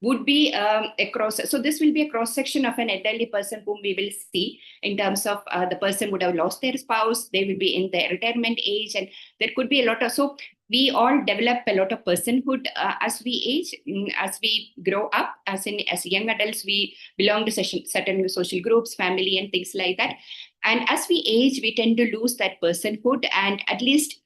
would be so this will be a cross section of an elderly person whom we will see in terms of the person would have lost their spouse, they will be in their retirement age, and there could be a lot of, so we all develop a lot of personhood as we age, as we grow up, as young adults, we belong to certain social groups, family and things like that. And as we age, we tend to lose that personhood, and at least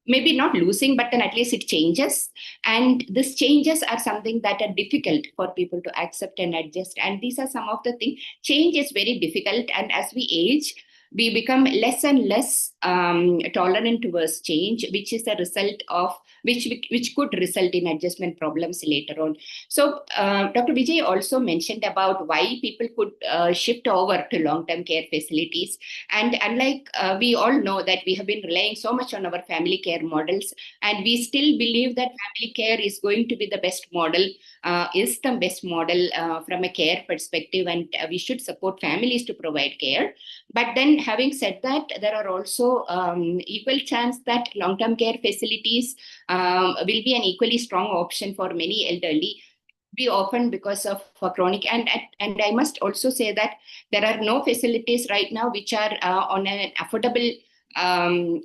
maybe not losing, but then at least it changes. And these changes are something that are difficult for people to accept and adjust. And these are some of the things. Change is very difficult. And as we age, we become less and less tolerant towards change, which is a result of which could result in adjustment problems later on. So Dr. Vijay also mentioned about why people could shift over to long-term care facilities. And unlike we all know that we have been relying so much on our family care models, and we still believe that family care is going to be the best model, from a care perspective, and we should support families to provide care. But then having said that, there are also equal chance that long-term care facilities will be an equally strong option for many elderly, be often because of chronic, and I must also say that there are no facilities right now which are on an affordable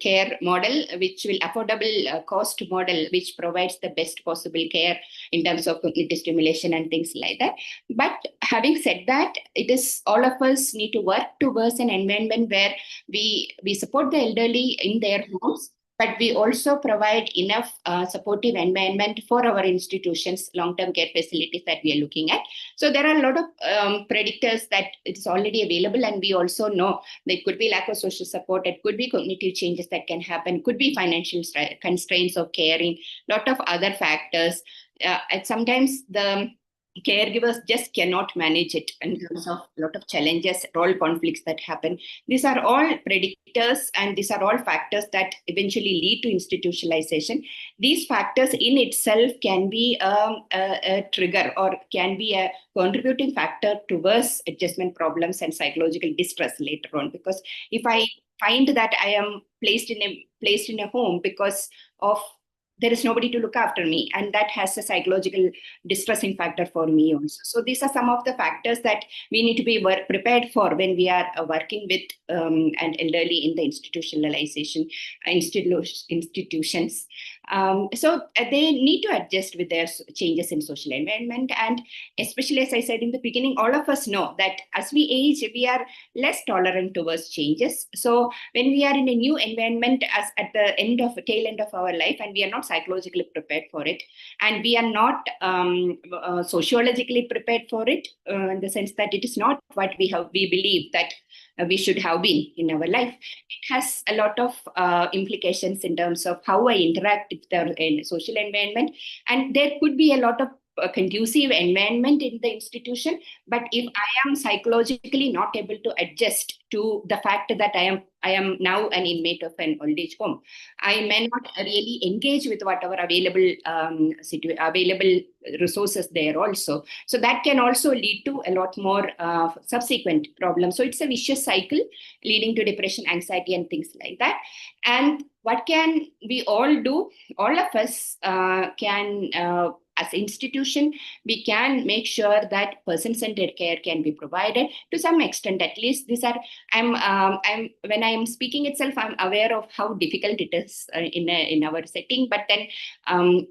care model, which will affordable cost model, which provides the best possible care in terms of cognitive stimulation and things like that. But having said that, it is all of us need to work towards an environment where we support the elderly in their homes, but we also provide enough supportive environment for our institutions, long-term care facilities that we are looking at. So there are a lot of predictors that it's already available, and we also know that it could be lack of social support, it could be cognitive changes that can happen, could be financial constraints of caring, lot of other factors. And sometimes the caregivers just cannot manage it in terms of a lot of challenges, role conflicts that happen. These are all predictors, and these are all factors that eventually lead to institutionalization. These factors in itself can be a trigger or can be a contributing factor towards adjustment problems and psychological distress later on. Because if I find that I am placed in a home because of there is nobody to look after me, and that has a psychological distressing factor for me also. So these are some of the factors that we need to be prepared for when we are working with an elderly in the institutionalization institutions. So they need to adjust with their changes in social environment, and especially, as I said in the beginning, all of us know that as we age, we are less tolerant towards changes. So when we are in a new environment, as at the tail end of our life, and we are not psychologically prepared for it, and we are not sociologically prepared for it, in the sense that it is not what we believe that we should have been in our life. It has a lot of implications in terms of how I interact with the social environment, and there could be a lot of conducive environment in the institution, but if I am psychologically not able to adjust to the fact that I am now an inmate of an old age home, I may not really engage with whatever available available resources there also. So that can also lead to a lot more subsequent problems. So it's a vicious cycle leading to depression, anxiety, and things like that. And what can we all do? All of us can as an institution, we can make sure that person-centered care can be provided to some extent. At least these are. When I am speaking itself, I'm aware of how difficult it is in our setting. But then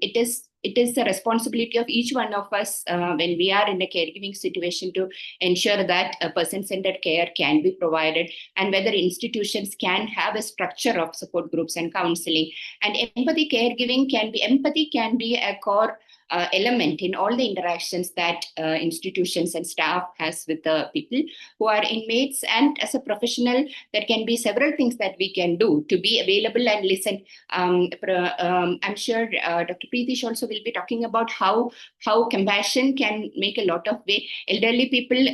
it is the responsibility of each one of us when we are in a caregiving situation to ensure that a person-centered care can be provided, and whether institutions can have a structure of support groups and counseling. And empathy can be a core element in all the interactions that institutions and staff has with the people who are inmates. And as a professional, there can be several things that we can do to be available and listen. I'm sure Dr. Preetish also will be talking about how compassion can make a lot of way. Elderly people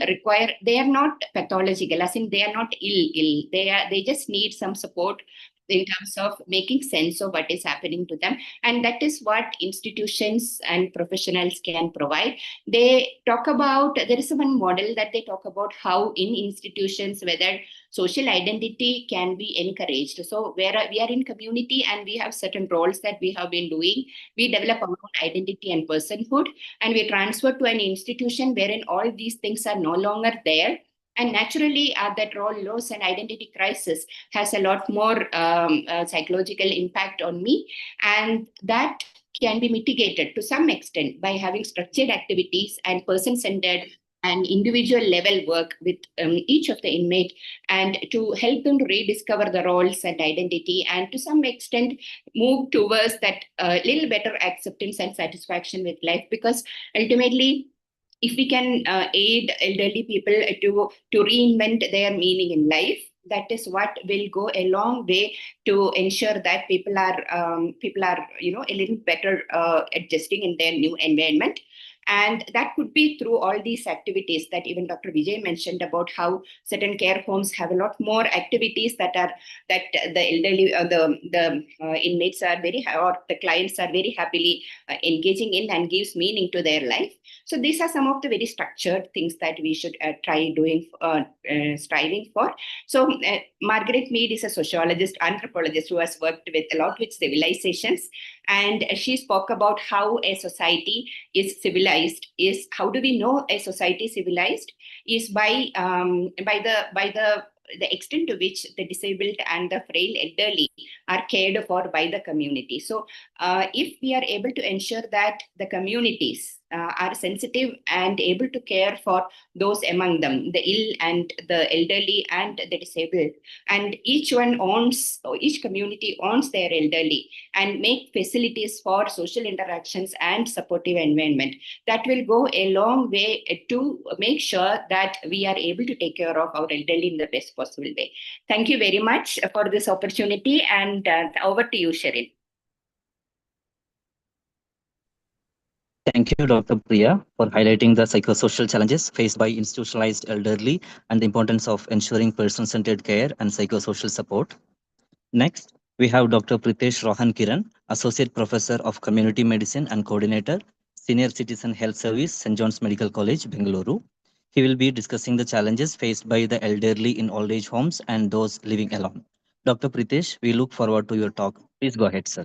they are not pathological, as in they are not ill. They just need some support in terms of making sense of what is happening to them. And that is what institutions and professionals can provide. There is one model that they talk about how in institutions, whether social identity can be encouraged. So where we are in community and we have certain roles that we have been doing, we develop our own identity and personhood, and we transfer to an institution wherein all these things are no longer there. And naturally, that role loss and identity crisis has a lot more psychological impact on me. And that can be mitigated to some extent by having structured activities and person-centered and individual level work with each of the inmate, and to help them to rediscover the roles and identity, and to some extent move towards that little better acceptance and satisfaction with life. Because ultimately, if we can aid elderly people to reinvent their meaning in life, that is what will go a long way to ensure that people are a little better adjusting in their new environment. And that could be through all these activities that even Dr. Vijay mentioned about how certain care homes have a lot more activities that the elderly, the inmates are or the clients are very happily engaging in, and gives meaning to their life. So these are some of the very structured things that we should try doing, striving for. So Margaret Mead is a sociologist, anthropologist who has worked a lot with civilizations, and she spoke about how a society is civilized. Is how do we know a society is civilized? Is by the extent to which the disabled and the frail elderly are cared for by the community. So if we are able to ensure that the communities are sensitive and able to care for those among them, the ill and the elderly and the disabled, and each community owns their elderly and make facilities for social interactions and supportive environment, that will go a long way to make sure that we are able to take care of our elderly in the best possible way. Thank you very much for this opportunity, and over to you, Sherin. Thank you, Dr. Priya, for highlighting the psychosocial challenges faced by institutionalized elderly and the importance of ensuring person-centered care and psychosocial support. Next, we have Dr. Pritesh Rohan Kiran, Associate Professor of Community Medicine and Coordinator, Senior Citizen Health Service, St. John's Medical College, Bengaluru. He will be discussing the challenges faced by the elderly in old age homes and those living alone. Dr. Pritesh, we look forward to your talk. Please go ahead, sir.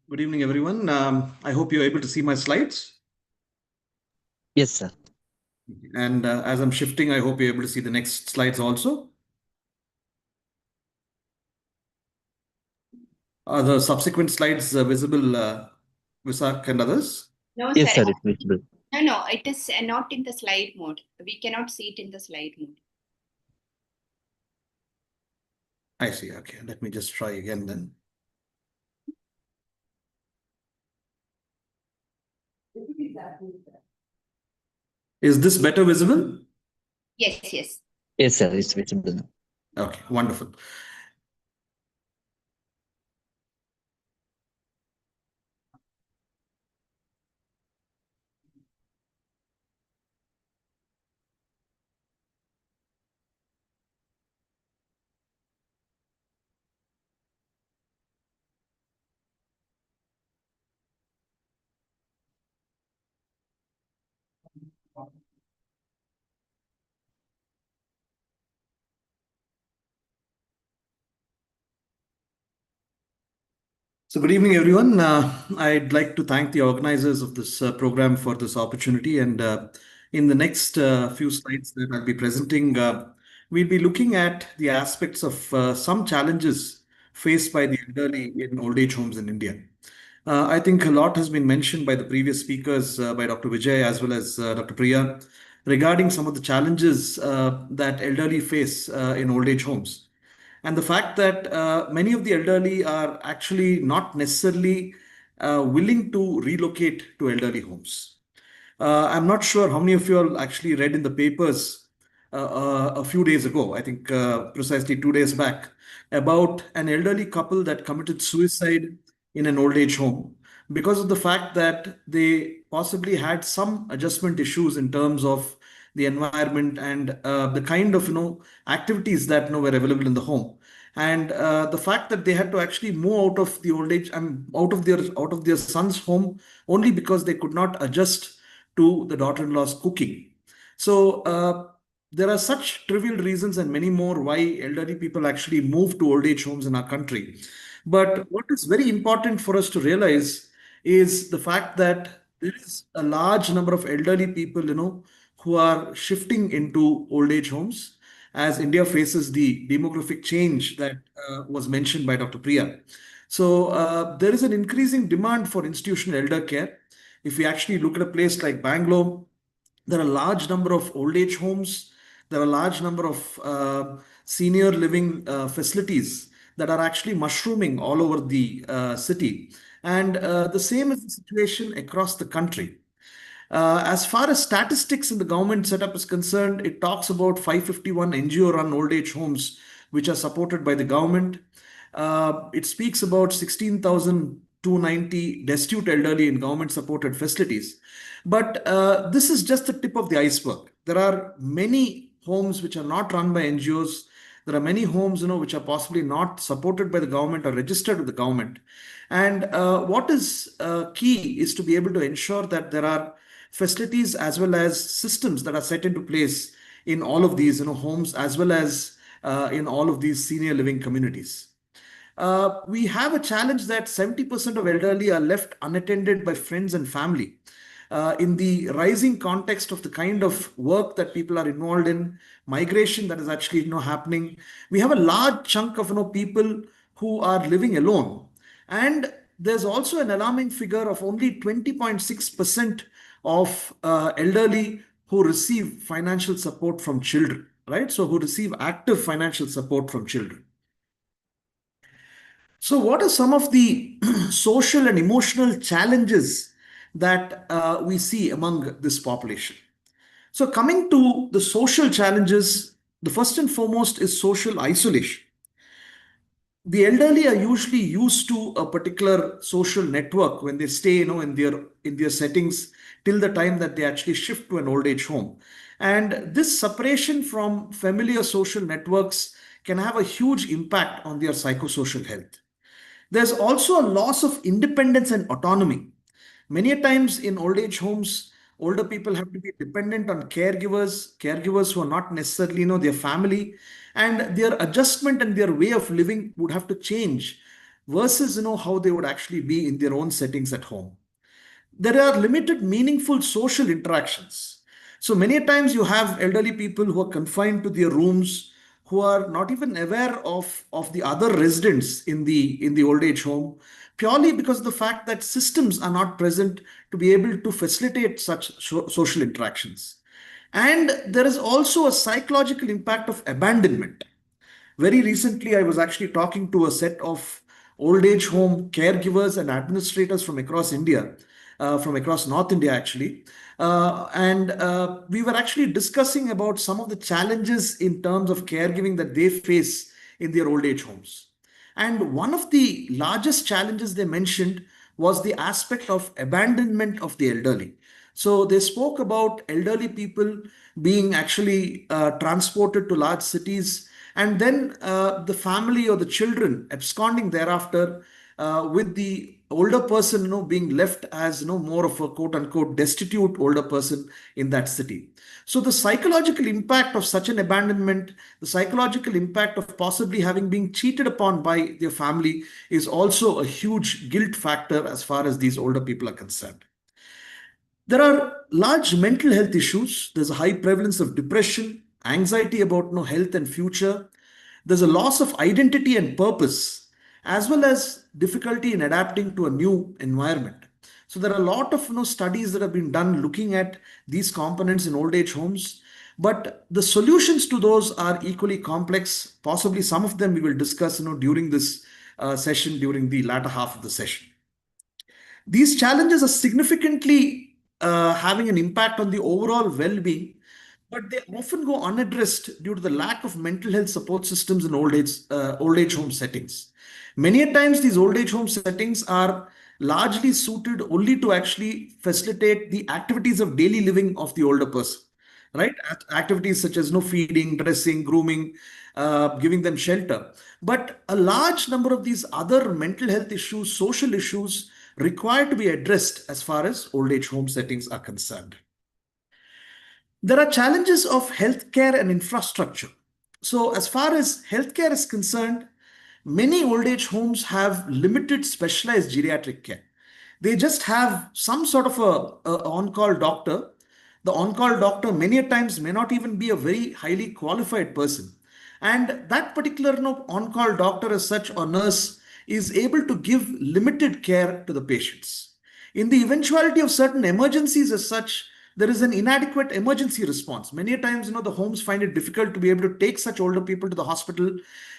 Good evening, everyone. I hope you're able to see my slides. Yes, sir. And as I'm shifting, I hope you're able to see the next slides also. Are the subsequent slides visible, Visak and others? No, Yes, sir. sir, it's visible. No, it is not in the slide mode. We cannot see it in the slide mode. I see. Okay, let me just try again then. Is this better visible? Yes, yes. Yes, sir, it's visible now. Okay, wonderful. So good evening, everyone. I'd like to thank the organizers of this program for this opportunity. And in the next few slides that I'll be presenting, we'll be looking at the aspects of some challenges faced by the elderly in old age homes in India. I think a lot has been mentioned by the previous speakers, by Dr. Vijay as well as Dr. Priya, regarding some of the challenges that elderly face in old age homes. And the fact that many of the elderly are actually not necessarily willing to relocate to elderly homes. I'm not sure how many of you all actually read in the papers a few days ago, I think precisely 2 days back, about an elderly couple that committed suicide in an old age home because of the fact that they possibly had some adjustment issues in terms of the environment and the kind of activities that were available in the home, and the fact that they had to actually move out of the old age and out of their son's home only because they could not adjust to the daughter-in-law's cooking. So there are such trivial reasons and many more why elderly people actually move to old age homes in our country. But what is very important for us to realize is the fact that there is a large number of elderly people, who are shifting into old age homes as India faces the demographic change that was mentioned by Dr. Priya. So there is an increasing demand for institutional elder care. If we actually look at a place like Bangalore, there are a large number of old age homes. There are a large number of senior living facilities that are actually mushrooming all over the city. And the same is the situation across the country. As far as statistics in the government setup is concerned, it talks about 551 NGO-run old age homes which are supported by the government. It speaks about 16,290 destitute elderly in government-supported facilities. But this is just the tip of the iceberg. There are many homes which are not run by NGOs. There are many homes, which are possibly not supported by the government or registered with the government. And what is key is to be able to ensure that there are facilities as well as systems that are set into place in all of these, homes as well as in all of these senior living communities. We have a challenge that 70% of elderly are left unattended by friends and family. In the rising context of the kind of work that people are involved in, migration that is actually happening, we have a large chunk of people who are living alone. And there's also an alarming figure of only 20.6% of elderly who receive financial support from children, right? So who receive active financial support from children. So what are some of the social and emotional challenges that we see among this population? So coming to the social challenges, the first and foremost is social isolation. The elderly are usually used to a particular social network when they stay, in their settings till the time that they actually shift to an old age home. And this separation from familiar social networks can have a huge impact on their psychosocial health. There's also a loss of independence and autonomy. Many a times in old age homes, older people have to be dependent on caregivers who are not necessarily, their family, and their adjustment and their way of living would have to change versus, how they would actually be in their own settings at home. There are limited meaningful social interactions. So many times you have elderly people who are confined to their rooms, who are not even aware of the other residents in the old age home, purely because of the fact that systems are not present to be able to facilitate such social interactions. And there is also a psychological impact of abandonment. Very recently, I was actually talking to a set of old age home caregivers and administrators from across India, from across North India, actually. And we were actually discussing about some of the challenges in terms of caregiving that they face in their old age homes. And one of the largest challenges they mentioned was the aspect of abandonment of the elderly. So they spoke about elderly people being actually transported to large cities, and then the family or the children absconding thereafter, with the older person being left as more of a quote unquote destitute older person in that city. So the psychological impact of such an abandonment, the psychological impact of possibly having been cheated upon by their family, is also a huge guilt factor as far as these older people are concerned. There are large mental health issues. There's a high prevalence of depression, anxiety about health and future. There's a loss of identity and purpose, as well as difficulty in adapting to a new environment. So there are a lot of studies that have been done looking at these components in old age homes, but the solutions to those are equally complex. Possibly some of them we will discuss during this session, during the latter half of the session. These challenges are significantly having an impact on the overall well-being, but they often go unaddressed due to the lack of mental health support systems in old age home settings. Many a times these old age home settings are largely suited only to actually facilitate the activities of daily living of the older person, right? Activities such as feeding, dressing, grooming, giving them shelter. But a large number of these other mental health issues, social issues, required to be addressed as far as old age home settings are concerned. There are challenges of healthcare and infrastructure. So as far as healthcare is concerned, many old age homes have limited specialized geriatric care. They just have some sort of a on-call doctor. The on-call doctor many a times may not even be a very highly qualified person. And that particular on-call doctor as such or nurse is able to give limited care to the patients. In the eventuality of certain emergencies as such, there is an inadequate emergency response. Many times, the homes find it difficult to be able to take such older people to the hospital.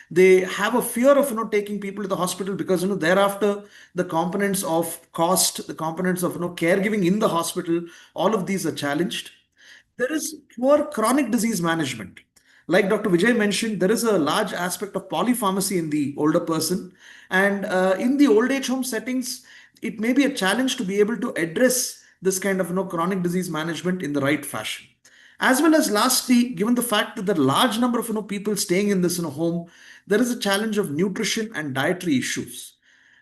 They have a fear of taking people to the hospital because thereafter the components of cost, the components of caregiving in the hospital, all of these are challenged. There is poor chronic disease management. Like Dr. Vijay mentioned, there is a large aspect of polypharmacy in the older person. And in the old age home settings, it may be a challenge to be able to address this kind of chronic disease management in the right fashion. As well as lastly, given the fact that there are a large number of people staying in this home, there is a challenge of nutrition and dietary issues.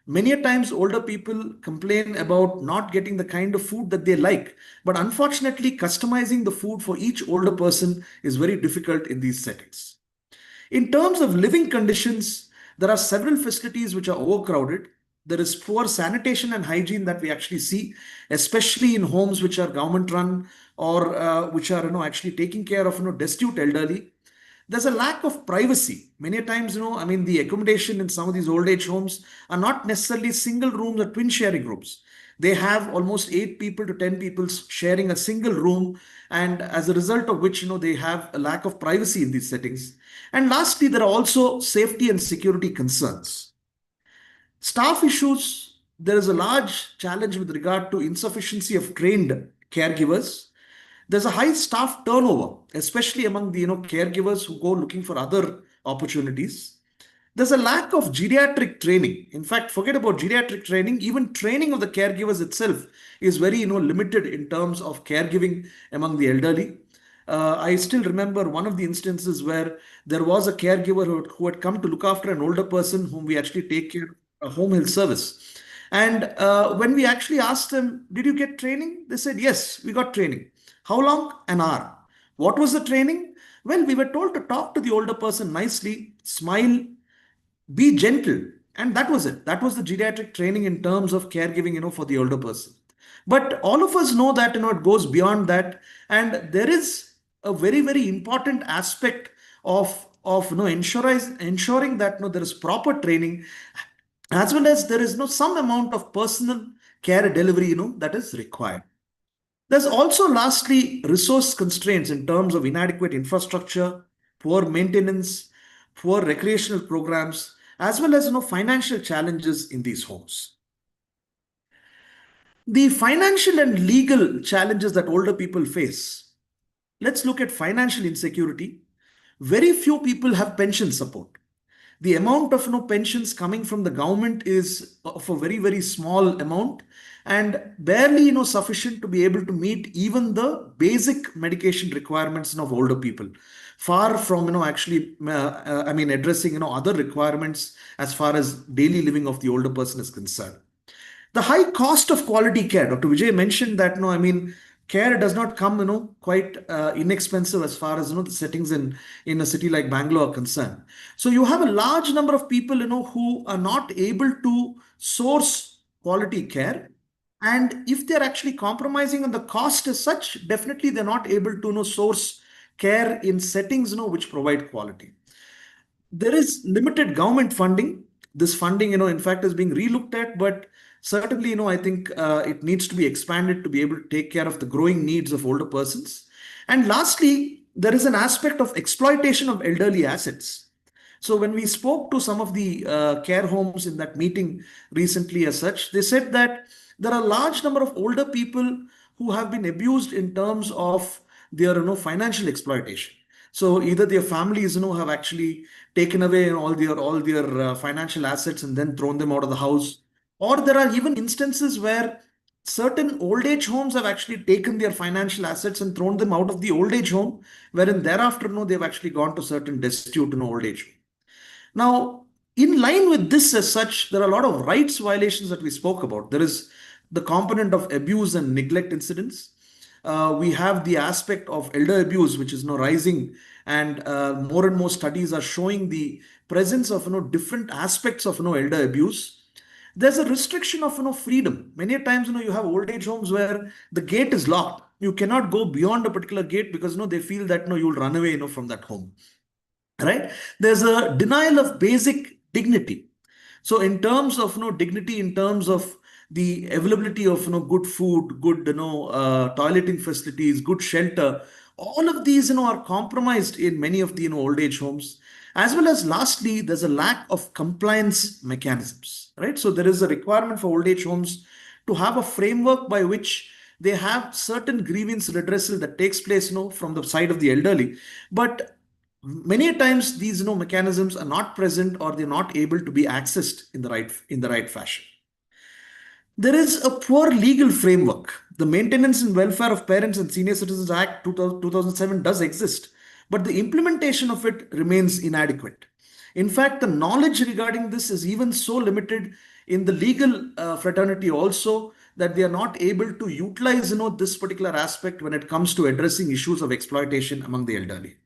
Many a times older people complain about not getting the kind of food that they like, but unfortunately customizing the food for each older person is very difficult in these settings. In terms of living conditions, there are several facilities which are overcrowded. There is poor sanitation and hygiene that we actually see, especially in homes which are government run or which are actually taking care of destitute elderly. There's a lack of privacy. Many times, the accommodation in some of these old age homes are not necessarily single rooms or twin sharing rooms. They have almost 8 people to 10 people sharing a single room, and as a result of which, they have a lack of privacy in these settings. And lastly, there are also safety and security concerns. Staff issues, there is a large challenge with regard to insufficiency of trained caregivers. There's a high staff turnover, especially among the caregivers who go looking for other opportunities. There's a lack of geriatric training. In fact, forget about geriatric training. Even training of the caregivers itself is very limited in terms of caregiving among the elderly. I still remember one of the instances where there was a caregiver who had come to look after an older person whom we actually take care of, a home health service. And when we actually asked them, did you get training? They said, yes, we got training. How long? An hour. What was the training? Well, we were told to talk to the older person nicely, smile, be gentle, And that was it. That was the geriatric training in terms of caregiving, for the older person. But all of us know that, it goes beyond that. And there is a very, very important aspect of ensuring that there is proper training, as well as there is some amount of personal care delivery, that is required. There's also lastly resource constraints in terms of inadequate infrastructure, poor maintenance, poor recreational programs, as well as financial challenges in these homes. The financial and legal challenges that older people face. Let's look at financial insecurity. Very few people have pension support. The amount of pensions coming from the government is of a very, very small amount, and barely sufficient to be able to meet even the basic medication requirements of older people. Far from actually addressing other requirements as far as daily living of the older person is concerned. The high cost of quality care. Dr. Vijay mentioned that care does not come quite inexpensive as far as the settings in a city like Bangalore are concerned. So you have a large number of people who are not able to source quality care, and if they're actually compromising on the cost as such, definitely they're not able to source care in settings which provide quality. There is limited government funding. This funding in fact is being relooked at, but certainly, I think it needs to be expanded to be able to take care of the growing needs of older persons. And lastly, there is an aspect of exploitation of elderly assets. So when we spoke to some of the care homes in that meeting recently as such, they said that there are a large number of older people who have been abused in terms of their financial exploitation. So either their families have actually taken away all their financial assets and then thrown them out of the house. Or there are even instances where certain old age homes have actually taken their financial assets and thrown them out of the old age home, wherein thereafter they've actually gone to certain destitute old age home. Now, in line with this as such, there are a lot of rights violations that we spoke about. There is the component of abuse and neglect incidents. We have the aspect of elder abuse, which is now rising, and more studies are showing the presence of different aspects of elder abuse. There's a restriction of freedom. Many times, you have old age homes where the gate is locked. You cannot go beyond a particular gate because they feel that you'll run away from that home. Right? There's a denial of basic dignity. So in terms of dignity, in terms of the availability of good food, good toileting facilities, good shelter, all of these are compromised in many of the old age homes. As well as lastly, there's a lack of compliance mechanisms, right? So there is a requirement for old age homes to have a framework by which they have certain grievance redressal that takes place from the side of the elderly. But many times these mechanisms are not present, or they're not able to be accessed in the right fashion. There is a poor legal framework. The Maintenance and Welfare of Parents and Senior Citizens Act 2007 does exist, but the implementation of it remains inadequate. In fact, the knowledge regarding this is even so limited in the legal fraternity also, that they are not able to utilize this particular aspect when it comes to addressing issues of exploitation among the elderly.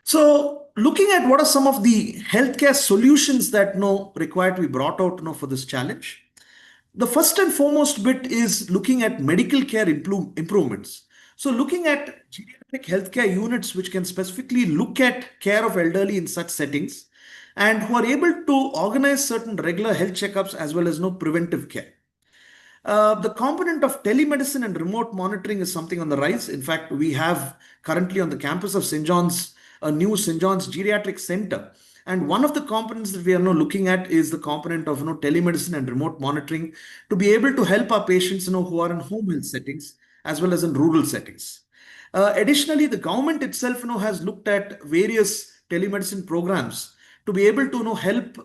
So looking at what are some of the healthcare solutions that required to be brought out for this challenge, the first and foremost bit is looking at medical care improvements. So looking at geriatric healthcare units which can specifically look at care of elderly in such settings, and who are able to organize certain regular health checkups as well as preventive care. The component of telemedicine and remote monitoring is something on the rise. In fact, we have currently on the campus of St. John's a new St. John's Geriatric Center. And one of the components that we are now looking at is the component of telemedicine and remote monitoring to be able to help our patients who are in home health settings as well as in rural settings. Additionally, the government itself has looked at various telemedicine programs to be able to help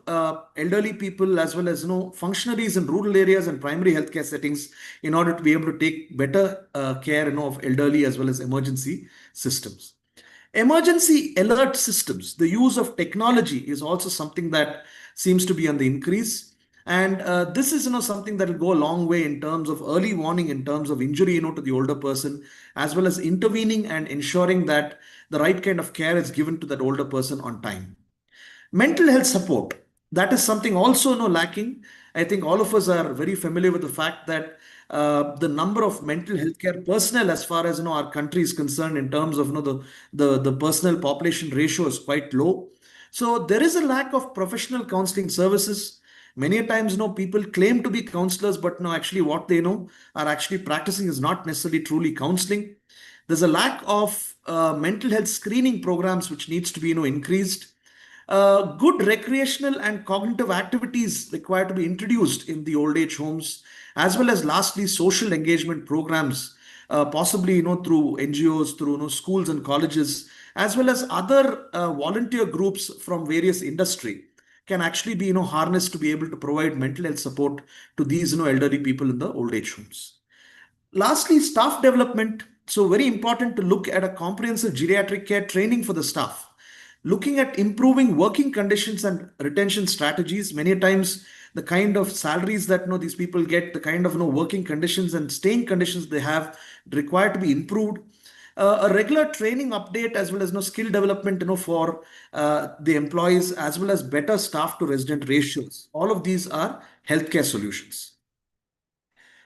elderly people as well as functionaries in rural areas and primary healthcare settings in order to be able to take better care of elderly as well as emergency systems. Emergency alert systems, the use of technology is also something that seems to be on the increase. And this is something that will go a long way in terms of early warning, in terms of injury to the older person, as well as intervening and ensuring that the right kind of care is given to that older person on time. Mental health support. that is something also lacking. I think all of us are very familiar with the fact that the number of mental health care personnel, as far as our country is concerned, in terms of the personnel population ratio is quite low. So there is a lack of professional counseling services. Many a times, people claim to be counselors, but no, actually what they know are actually practicing is not necessarily truly counseling. There's a lack of mental health screening programs which needs to be increased. Good recreational and cognitive activities required to be introduced in the old age homes, as well as lastly social engagement programs, possibly through NGOs, through schools and colleges, as well as other volunteer groups from various industry can actually be harnessed to be able to provide mental health support to these elderly people in the old age homes. Lastly, staff development. So very important to look at a comprehensive geriatric care training for the staff. Looking at improving working conditions and retention strategies. Many times the kind of salaries that these people get, the kind of working conditions and staying conditions they have required to be improved. A regular training update as well as skill development for the employees, as well as better staff to resident ratios. All of these are healthcare solutions.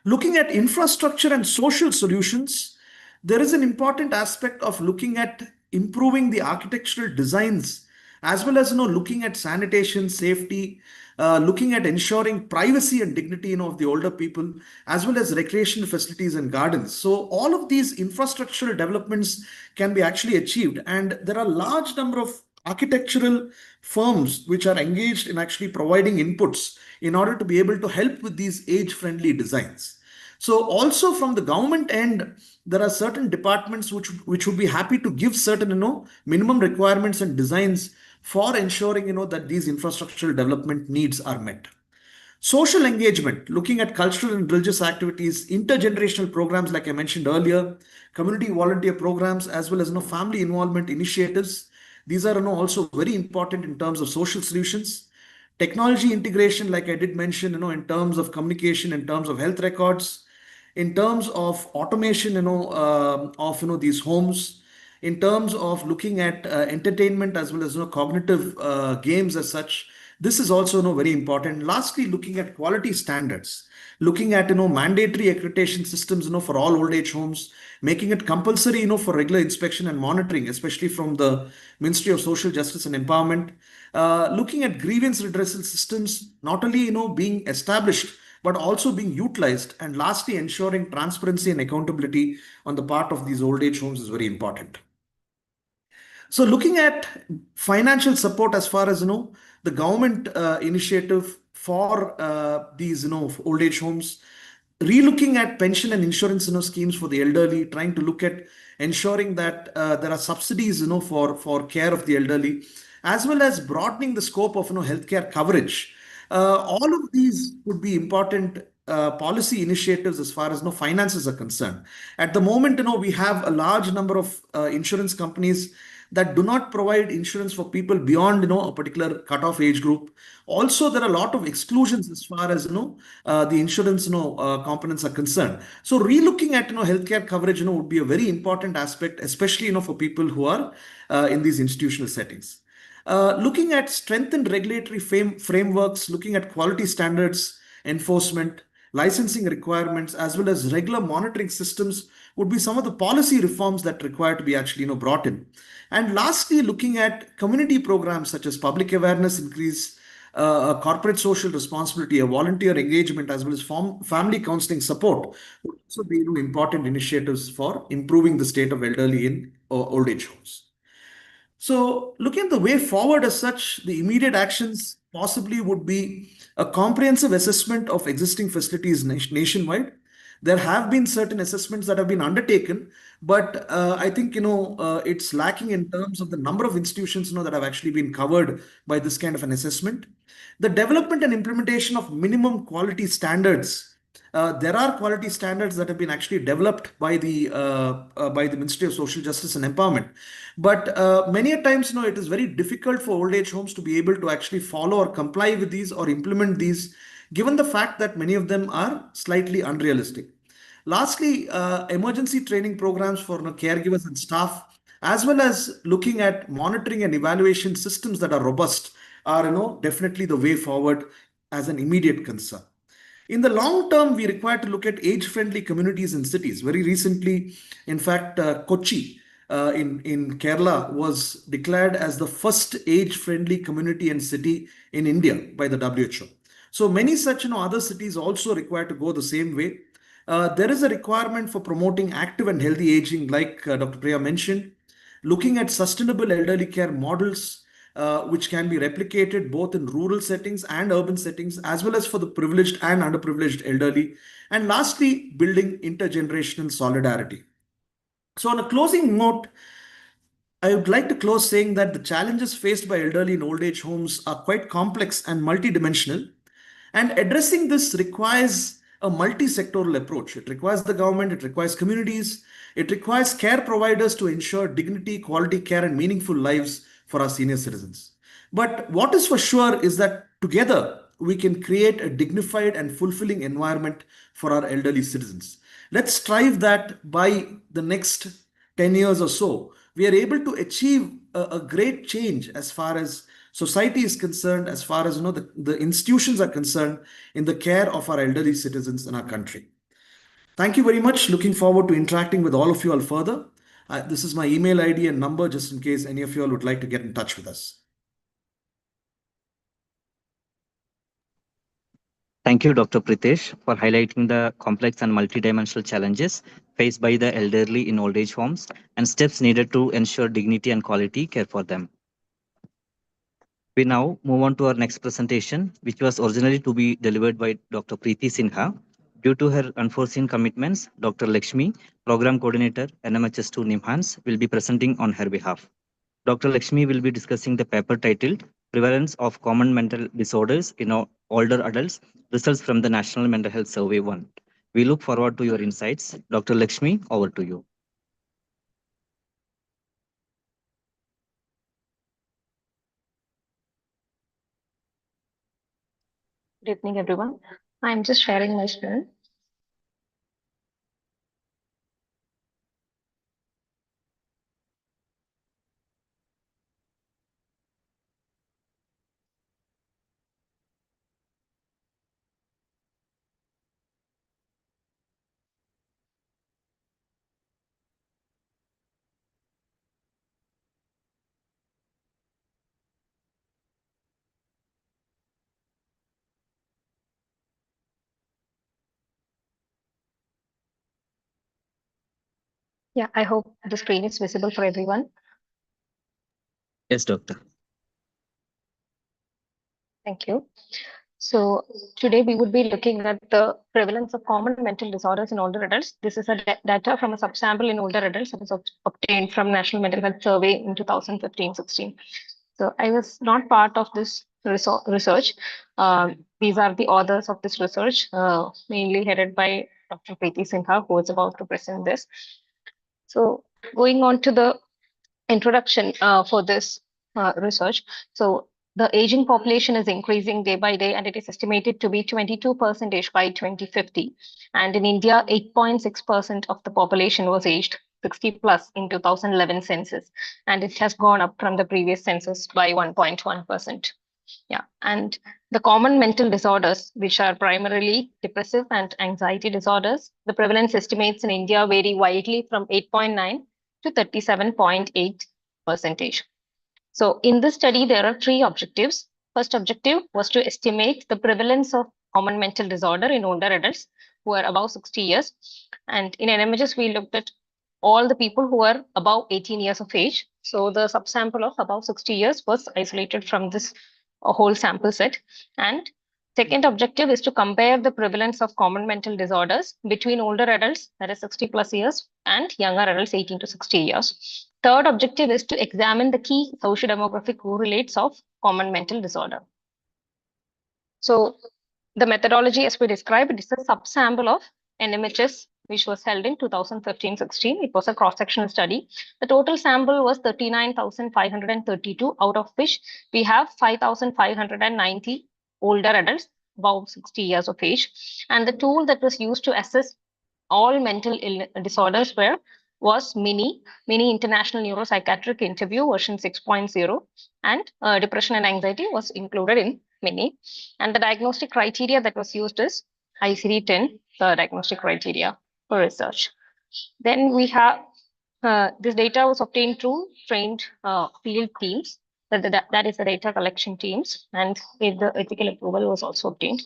Looking at infrastructure and social solutions, there is an important aspect of looking at improving the architectural designs, as well as looking at sanitation, safety, looking at ensuring privacy and dignity of the older people, as well as recreation facilities and gardens. So all of these infrastructural developments can be actually achieved, and there are a large number of architectural firms which are engaged in actually providing inputs in order to be able to help with these age-friendly designs. So also from the government end, there are certain departments which would be happy to give certain minimum requirements and designs for ensuring that these infrastructural development needs are met. Social engagement, looking at cultural and religious activities, intergenerational programs like I mentioned earlier, community volunteer programs, as well as family involvement initiatives. These are also very important in terms of social solutions. Technology integration, like I did mention, in terms of communication, in terms of health records, in terms of automation, of these homes, in terms of looking at entertainment as well as cognitive games as such. This is also very important. Lastly, looking at quality standards, looking at mandatory accreditation systems for all old age homes, making it compulsory for regular inspection and monitoring, especially from the Ministry of Social Justice and Empowerment. Looking at grievance redressal systems, not only being established but also being utilized, and lastly ensuring transparency and accountability on the part of these old age homes is very important. So looking at financial support as far as the government initiative for these old age homes, relooking at pension and insurance schemes for the elderly, trying to look at ensuring that there are subsidies for care of the elderly, as well as broadening the scope of healthcare coverage. All of these would be important policy initiatives as far as finances are concerned. At the moment, we have a large number of insurance companies that do not provide insurance for people beyond a particular cutoff age group. Also, there are a lot of exclusions as far as the insurance components are concerned. So relooking at healthcare coverage would be a very important aspect, especially for people who are in these institutional settings. Looking at strengthened regulatory frameworks, looking at quality standards, enforcement, licensing requirements, as well as regular monitoring systems would be some of the policy reforms that require to be actually brought in. And lastly, looking at community programs such as public awareness increase, corporate social responsibility, a volunteer engagement, as well as family counseling support would also be important initiatives for improving the state of elderly in old age homes. So looking at the way forward as such, the immediate actions possibly would be a comprehensive assessment of existing facilities nationwide. There have been certain assessments that have been undertaken, but I think it's lacking in terms of the number of institutions that have actually been covered by this kind of an assessment. The development and implementation of minimum quality standards. There are quality standards that have been actually developed by the Ministry of Social Justice and Empowerment, but many a times it is very difficult for old age homes to be able to actually follow or comply with these or implement these, given the fact that many of them are slightly unrealistic. Lastly, emergency training programs for caregivers and staff, as well as looking at monitoring and evaluation systems that are robust are definitely the way forward as an immediate concern. In the long term, we require to look at age-friendly communities in cities. Very recently, in fact, Kochi in Kerala was declared as the first age-friendly community and city in India by the WHO. So many such other cities also require to go the same way. There is a requirement for promoting active and healthy aging, like Dr. Priya mentioned, looking at sustainable elderly care models, which can be replicated both in rural settings and urban settings, as well as for the privileged and underprivileged elderly. And lastly, building intergenerational solidarity. So on a closing note, I would like to close saying that the challenges faced by elderly in old age homes are quite complex and multidimensional. And addressing this requires a multi-sectoral approach. It requires the government, it requires communities, it requires care providers to ensure dignity, quality care, and meaningful lives for our senior citizens. But what is for sure is that together we can create a dignified and fulfilling environment for our elderly citizens. Let's strive that by the next 10 years or so, we are able to achieve a great change as far as society is concerned, as far as the institutions are concerned in the care of our elderly citizens in our country. Thank you very much. Looking forward to interacting with all of you all further. This is my email ID and number, just in case any of you all would like to get in touch with us. Thank you, Dr. Pritesh, for highlighting the complex and multidimensional challenges faced by the elderly in old age homes and steps needed to ensure dignity and quality care for them. We now move on to our next presentation, which was originally to be delivered by Dr. Preeti Sinha. Due to her unforeseen commitments, Dr. Lakshmi, Program Coordinator, NMHS2 NIMHANS, will be presenting on her behalf. Dr. Lakshmi will be discussing the paper titled Prevalence of Common Mental Disorders in Older Adults, Results from the National Mental Health Survey 1. We look forward to your insights. Dr. Lakshmi, over to you. Good evening, everyone. I'm just sharing my screen. Yeah, I hope the screen is visible for everyone. Yes, Doctor. Thank you. So today we would be looking at the prevalence of common mental disorders in older adults. This is a data from a subsample in older adults that was obtained from National Mental Health Survey in 2015-16. So I was not part of this research. These are the authors of this research, mainly headed by Dr. Preeti Sinha, who is about to present this. So going on to the introduction for this research. So the aging population is increasing day by day, and it is estimated to be 22% by 2050. And in India, 8.6% of the population was aged 60 plus in 2011 census, and it has gone up from the previous census by 1.1%. Yeah, and the common mental disorders, which are primarily depressive and anxiety disorders, the prevalence estimates in India vary widely from 8.9 to 37.8%. So in this study, there are three objectives. First objective was to estimate the prevalence of common mental disorder in older adults who are above 60 years. And in NMHS, we looked at all the people who are above 18 years of age. So the subsample of above 60 years was isolated from this whole sample set. And second objective is to compare the prevalence of common mental disorders between older adults, that is 60 plus years, and younger adults 18 to 60 years. Third objective is to examine the key socio-demographic correlates of common mental disorder. So the methodology, as we described, it is a subsample of NMHS, which was held in 2015-16. It was a cross-sectional study. The total sample was 39,532, out of which we have 5,590 older adults above 60 years of age. And the tool that was used to assess all mental disorders were was Mini International Neuropsychiatric Interview version 6.0, and depression and anxiety was included in Mini. And the diagnostic criteria that was used is ICD-10, the diagnostic criteria for research. Then we have this data was obtained through trained field teams. That is the data collection teams, and the ethical approval was also obtained.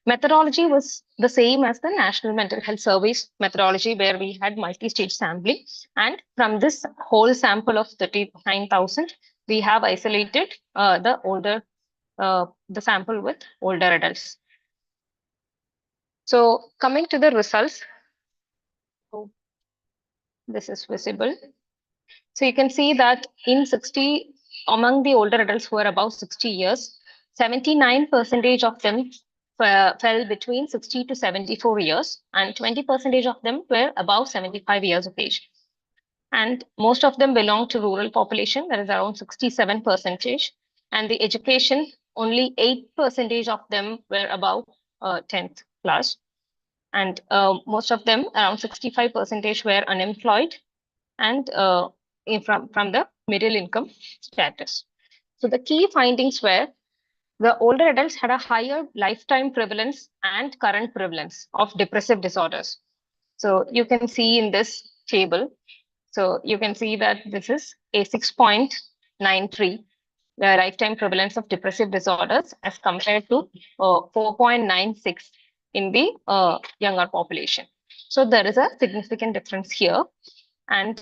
Methodology was the same as the National Mental Health Service methodology, where we had multi-stage sampling. And from this whole sample of 39,000, we have isolated the sample with older adults. So coming to the results, this is visible. So you can see that among the older adults who are above 60 years, 79% of them fell between 60 to 74 years, and 20% of them were above 75 years of age. And most of them belong to rural population, that is around 67%. And the education, only 8% of them were above 10th class. And most of them, around 65%, were unemployed and from the middle income status. So the key findings were the older adults had a higher lifetime prevalence and current prevalence of depressive disorders. So you can see in this table, so you can see that this is a 6.93, the lifetime prevalence of depressive disorders, as compared to 4.96 in the younger population. So there is a significant difference here. And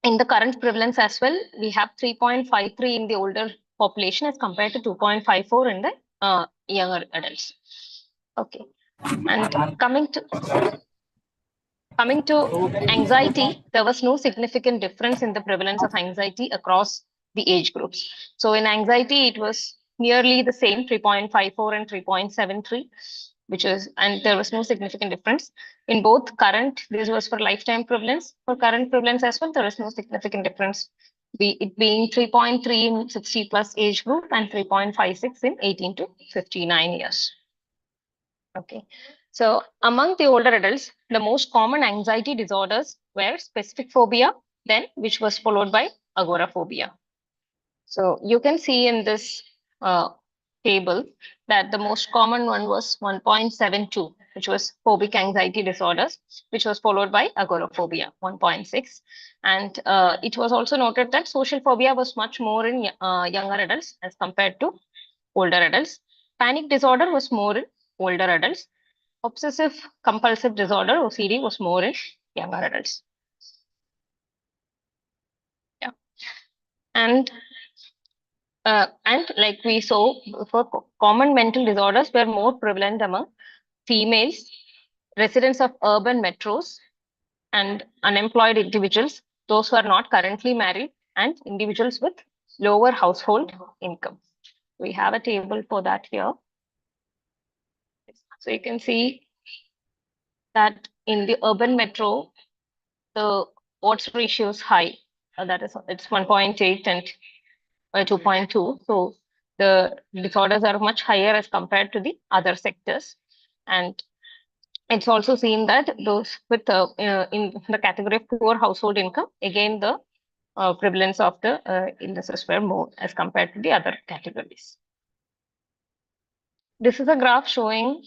in the current prevalence as well, we have 3.53 in the older population as compared to 2.54 in the younger adults. Okay. And coming to anxiety, there was no significant difference in the prevalence of anxiety across the age groups. So in anxiety, it was nearly the same, 3.54 and 3.73, and there was no significant difference. In both current, this was for lifetime prevalence. For current prevalence as well, there is no significant difference, it being 3.3 in 60 plus age group and 3.56 in 18 to 59 years. Okay. So among the older adults, the most common anxiety disorders were specific phobia, then which was followed by agoraphobia. So you can see in this table that the most common one was 1.72, which was phobic anxiety disorders, which was followed by agoraphobia, 1.6. And it was also noted that social phobia was much more in younger adults as compared to older adults. Panic disorder was more in older adults. Obsessive compulsive disorder, OCD, was more in younger adults. Yeah. And like we saw, for common mental disorders were more prevalent among females, residents of urban metros, and unemployed individuals, those who are not currently married, and individuals with lower household income. We have a table for that here. So you can see that in the urban metro, the odds ratio is high. That is, it's 1.8 and 2.2. So the disorders are much higher as compared to the other sectors. And it's also seen that those with in the category of poor household income, again, the prevalence of the illnesses were more as compared to the other categories. This is a graph showing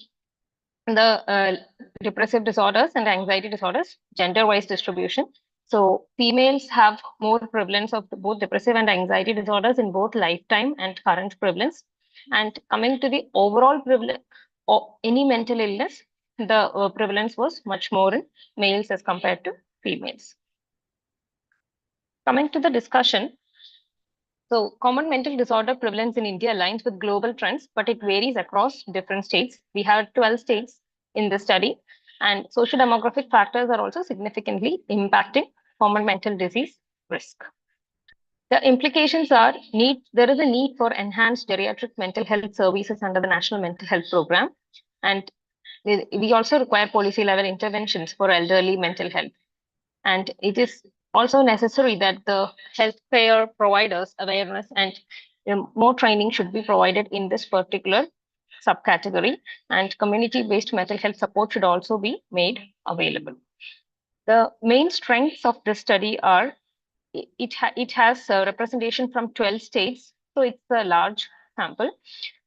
the depressive disorders and anxiety disorders, gender-wise distribution. So females have more prevalence of both depressive and anxiety disorders in both lifetime and current prevalence. And coming to the overall prevalence of any mental illness, the prevalence was much more in males as compared to females. Coming to the discussion, so common mental disorder prevalence in India aligns with global trends, but it varies across different states. We have 12 states in this study, and social demographic factors are also significantly impacting common mental disease risk. The implications are there is a need for enhanced geriatric mental health services under the National Mental Health Program. And we also require policy level interventions for elderly mental health. And it is also necessary that the healthcare providers awareness and more training should be provided in this particular subcategory, and community-based mental health support should also be made available. The main strengths of this study are it has representation from 12 states, so it's a large sample.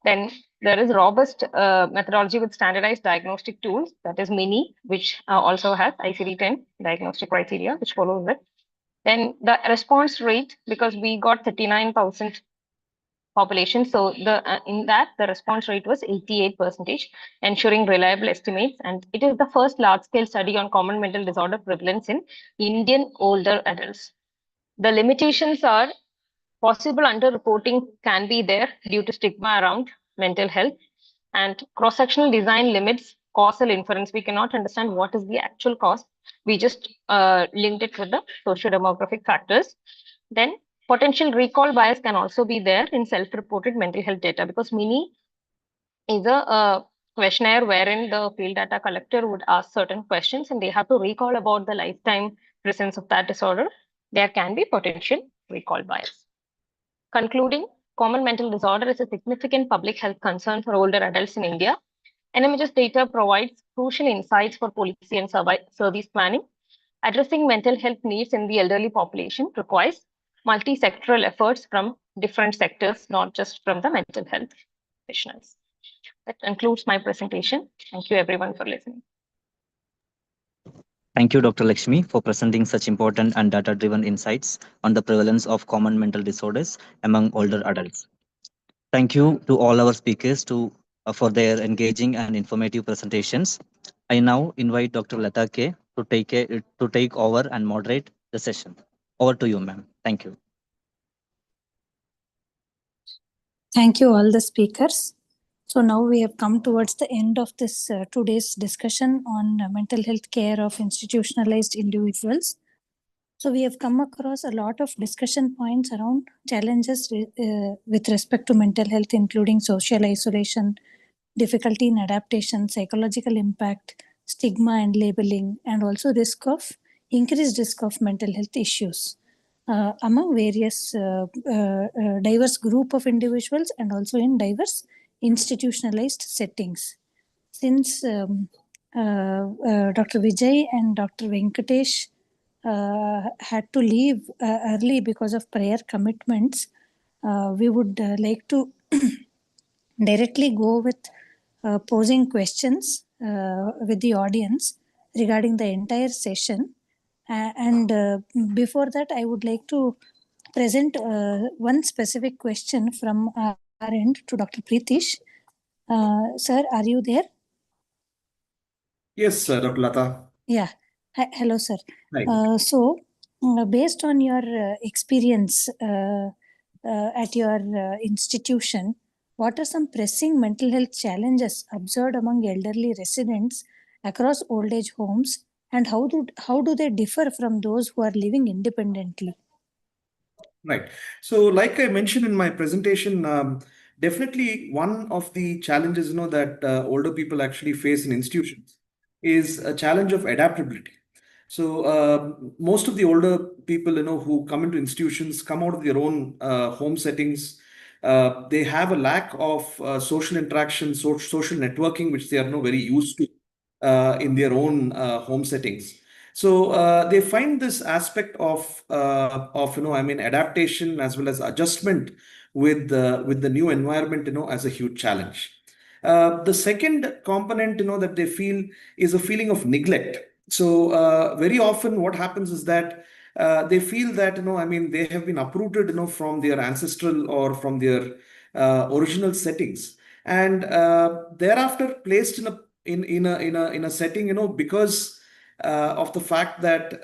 Then there is robust methodology with standardized diagnostic tools, that is MINI, which also has ICD-10 diagnostic criteria, which follows it. Then the response rate, because we got 39,000 population, so in that the response rate was 88%, ensuring reliable estimates. And it is the first large-scale study on common mental disorder prevalence in Indian older adults. The limitations are possible underreporting can be there due to stigma around mental health, and cross-sectional design limits causal inference. We cannot understand what is the actual cause. We just linked it with the socio-demographic factors. Then potential recall bias can also be there in self-reported mental health data, because MINI is a questionnaire wherein the field data collector would ask certain questions and they have to recall about the lifetime presence of that disorder. There can be potential recall bias. Concluding, common mental disorder is a significant public health concern for older adults in India. NMHS data provides crucial insights for policy and service planning. Addressing mental health needs in the elderly population requires multi-sectoral efforts from different sectors, not just from the mental health professionals. That concludes my presentation. Thank you everyone for listening. Thank you, Dr. Lakshmi, for presenting such important and data-driven insights on the prevalence of common mental disorders among older adults. Thank you to all our speakers for their engaging and informative presentations. I now invite Dr. Lata K to take over and moderate the session. Over to you, ma'am. Thank you. Thank you, all the speakers. So now we have come towards the end of this today's discussion on mental health care of institutionalized individuals. So we have come across a lot of discussion points around challenges with respect to mental health, including social isolation, difficulty in adaptation, psychological impact, stigma and labeling, and also increased risk of mental health issues among various diverse group of individuals and also in diverse institutionalized settings. Since Dr. Vijay and Dr. Venkatesh had to leave early because of prior commitments, we would like to directly go with posing questions with the audience regarding the entire session. Before that, I would like to present one specific question from our end to Dr. Pritish. Sir, are you there? Yes, Dr. Lata. Yeah. Hello, sir. Hi. So, based on your experience at your institution, what are some pressing mental health challenges observed among elderly residents across old age homes, and how do they differ from those who are living independently? Right. So, like I mentioned in my presentation, definitely one of the challenges, that older people actually face in institutions is a challenge of adaptability. So, most of the older people, who come into institutions come out of their own home settings. They have a lack of social interaction, social networking, which they are very used to in their own home settings. So they find this aspect of adaptation as well as adjustment with the new environment, as a huge challenge. The second component, that they feel is a feeling of neglect. So very often what happens is that they feel that, they have been uprooted, from their ancestral or from their original settings, and thereafter placed in a setting, because of the fact that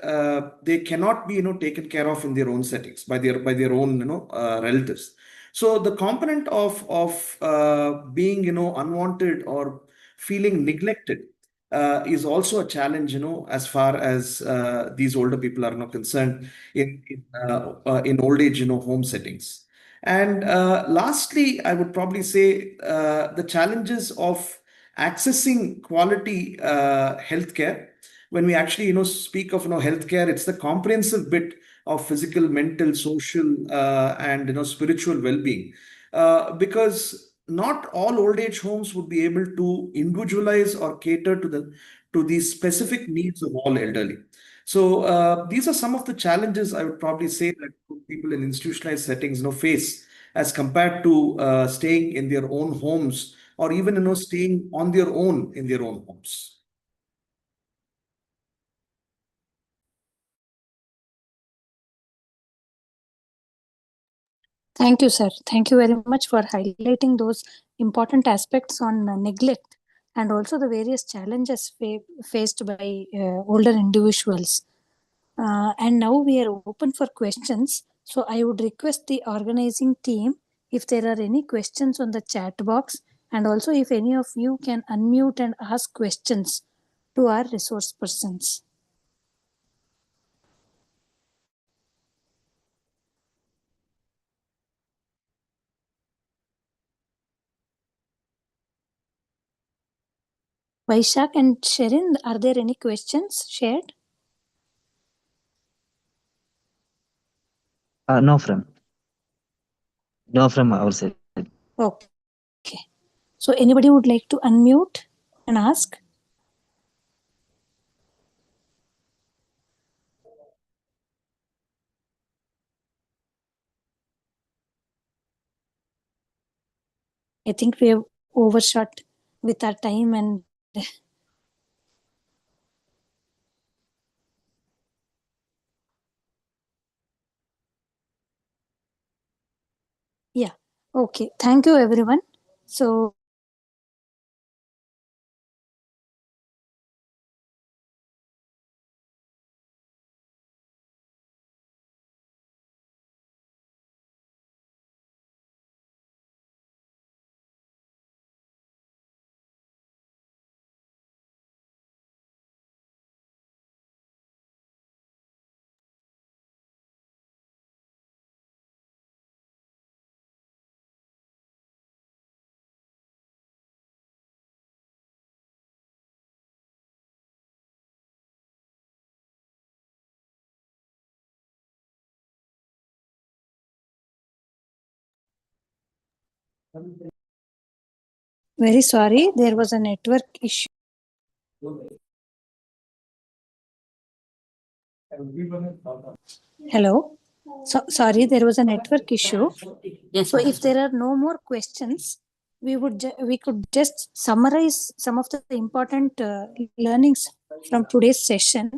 they cannot be, taken care of in their own settings by their own, relatives. So the component of being, unwanted or feeling neglected is also a challenge, as far as these older people are not concerned in old age, home settings. And lastly, I would probably say the challenges of accessing quality healthcare. When we actually, speak of, healthcare, it's the comprehensive bit of physical, mental, social, and, spiritual well-being. Because not all old age homes would be able to individualize or cater to the specific needs of all elderly. So these are some of the challenges I would probably say that people in institutionalized settings face as compared to staying in their own homes or even staying on their own in their own homes. Thank you, sir. Thank you very much for highlighting those important aspects on neglect and also the various challenges faced by older individuals. And now we are open for questions. So I would request the organizing team if there are any questions on the chat box, and also if any of you can unmute and ask questions to our resource persons. Vaishak and Sherin, are there any questions shared? No from our side. Okay. So anybody would like to unmute and ask? I think we have overshot with our time and yeah. Okay. Thank you, everyone. So very sorry, there was a network issue. Hello. Sorry, there was a network issue. Yes, So ma'am. if there are no more questions, we could just summarize some of the important learnings from today's session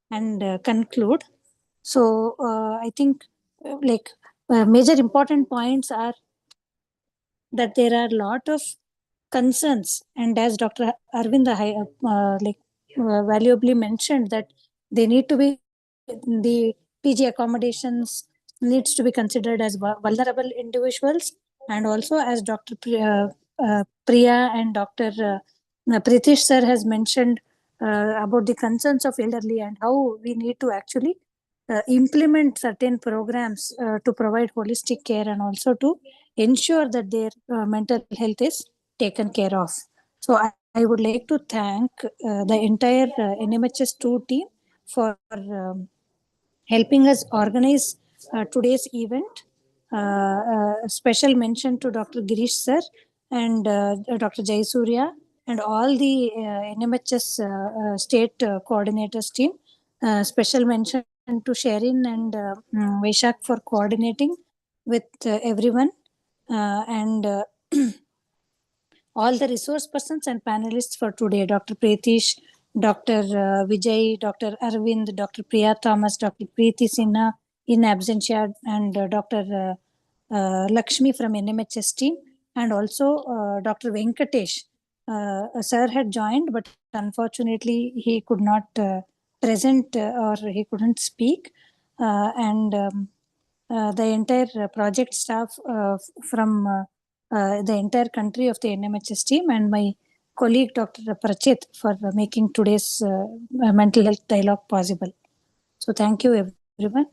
and conclude. So I think major important points are that there are a lot of concerns, and as Dr. Arvind valuably mentioned, that they need to be the PG accommodations needs to be considered as vulnerable individuals, and also as Dr. Priya and Dr. Pritish sir has mentioned about the concerns of elderly and how we need to actually implement certain programs to provide holistic care and also to ensure that their mental health is taken care of. So I would like to thank the entire NMHS2 team for helping us organize today's event. Special mention to Dr. Girish sir and Dr. Jayasuriya and all the NMHS state coordinators team. Special mention to Sherin and Vaishak for coordinating with everyone and all the resource persons and panelists for today, Dr. Pritish, Dr. Vijay, Dr. Arvind, Dr. Priya Thomas, Dr. Preeti Sinha in absentia, and Dr. Lakshmi from NMHS team, and also Dr. Venkatesh. Sir had joined, but unfortunately he could not present or he couldn't speak. And the entire project staff from the entire country of the NMHS team, and my colleague Dr. Prachit for making today's mental health dialogue possible. So thank you, everyone.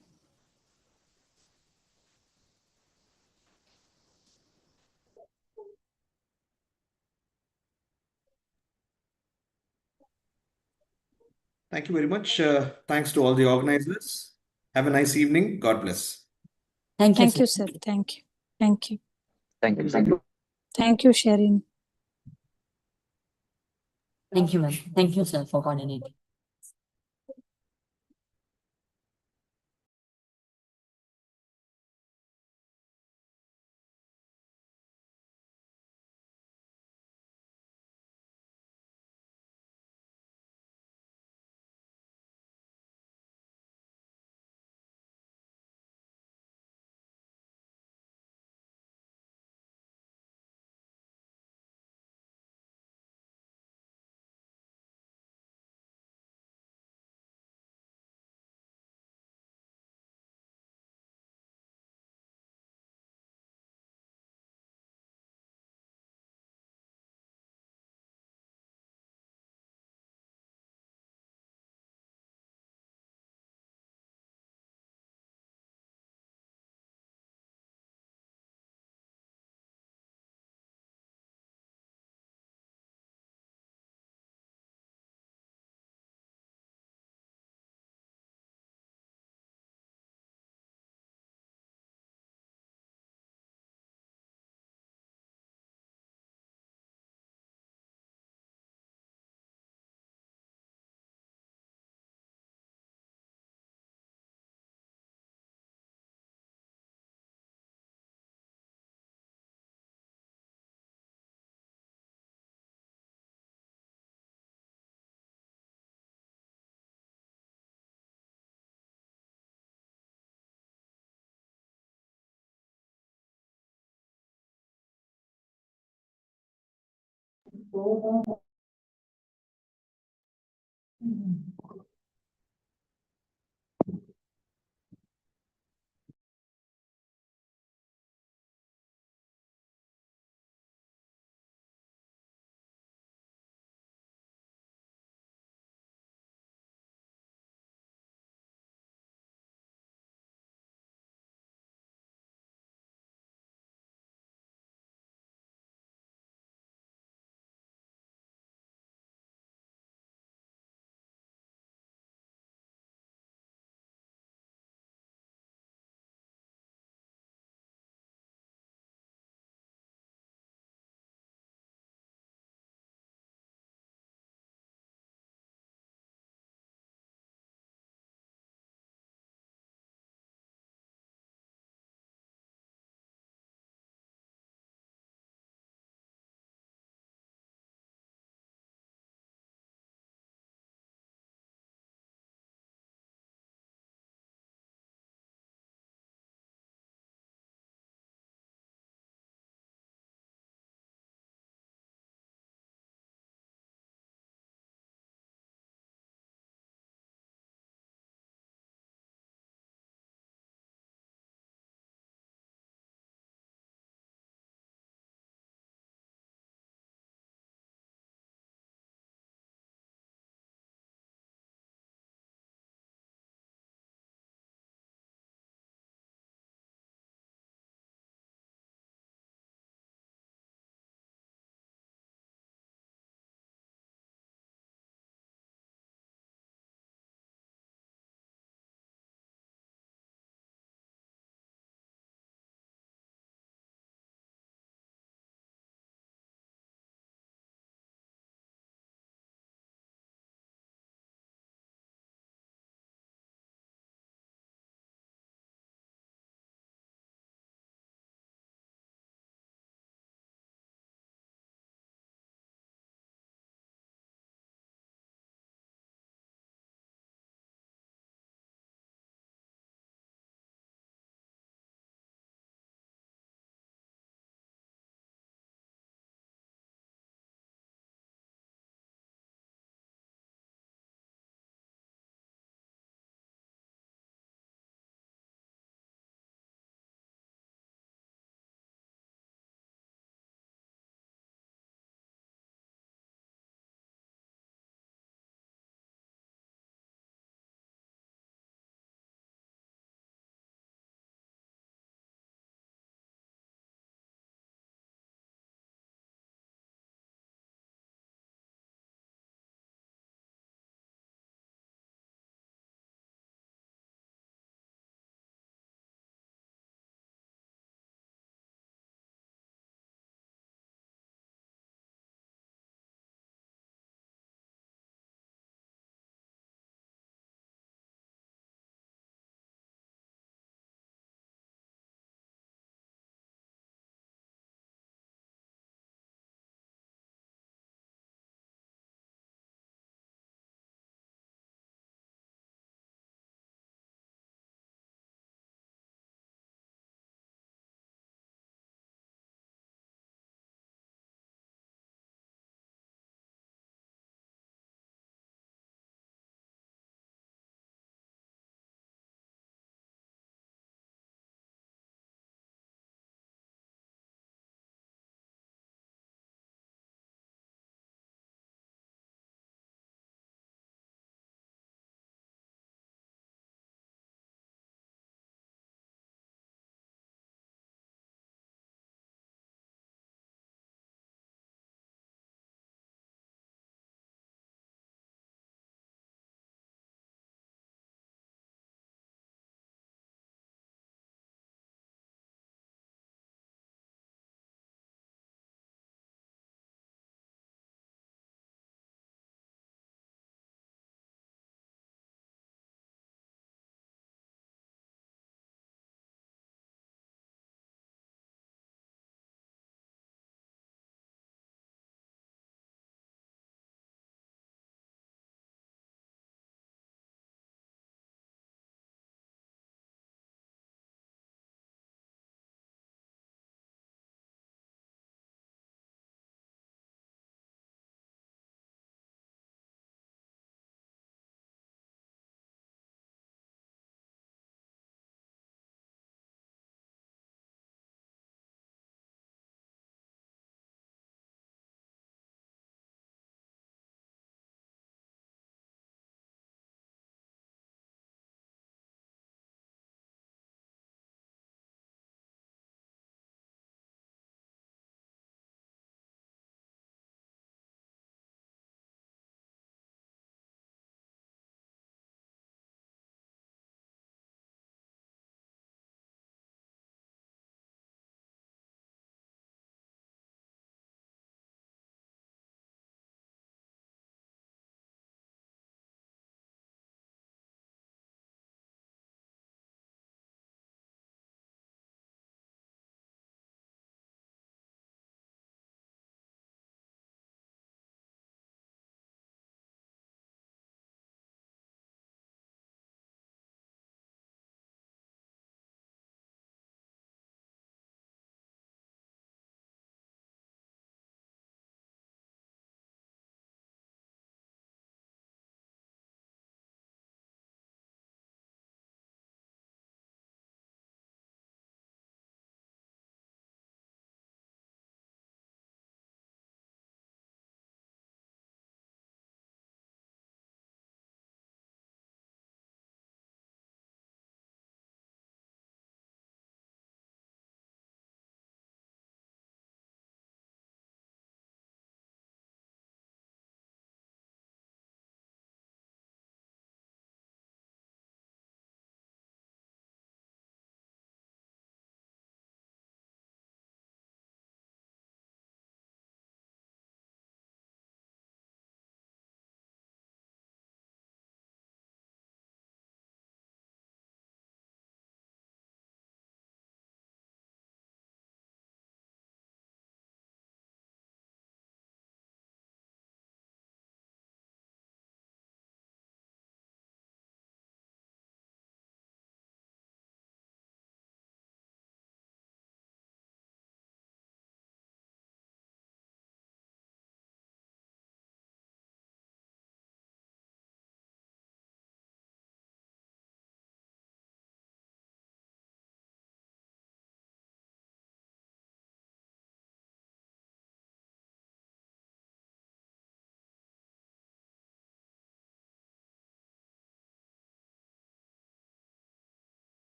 Thank you very much. Thanks to all the organizers. Have a nice evening. God bless. Thank you, Thank you, sir. Thank you. Thank you. Thank you. Thank you, Sherin. Thank you, ma'am. Thank you, sir, for coordinating. So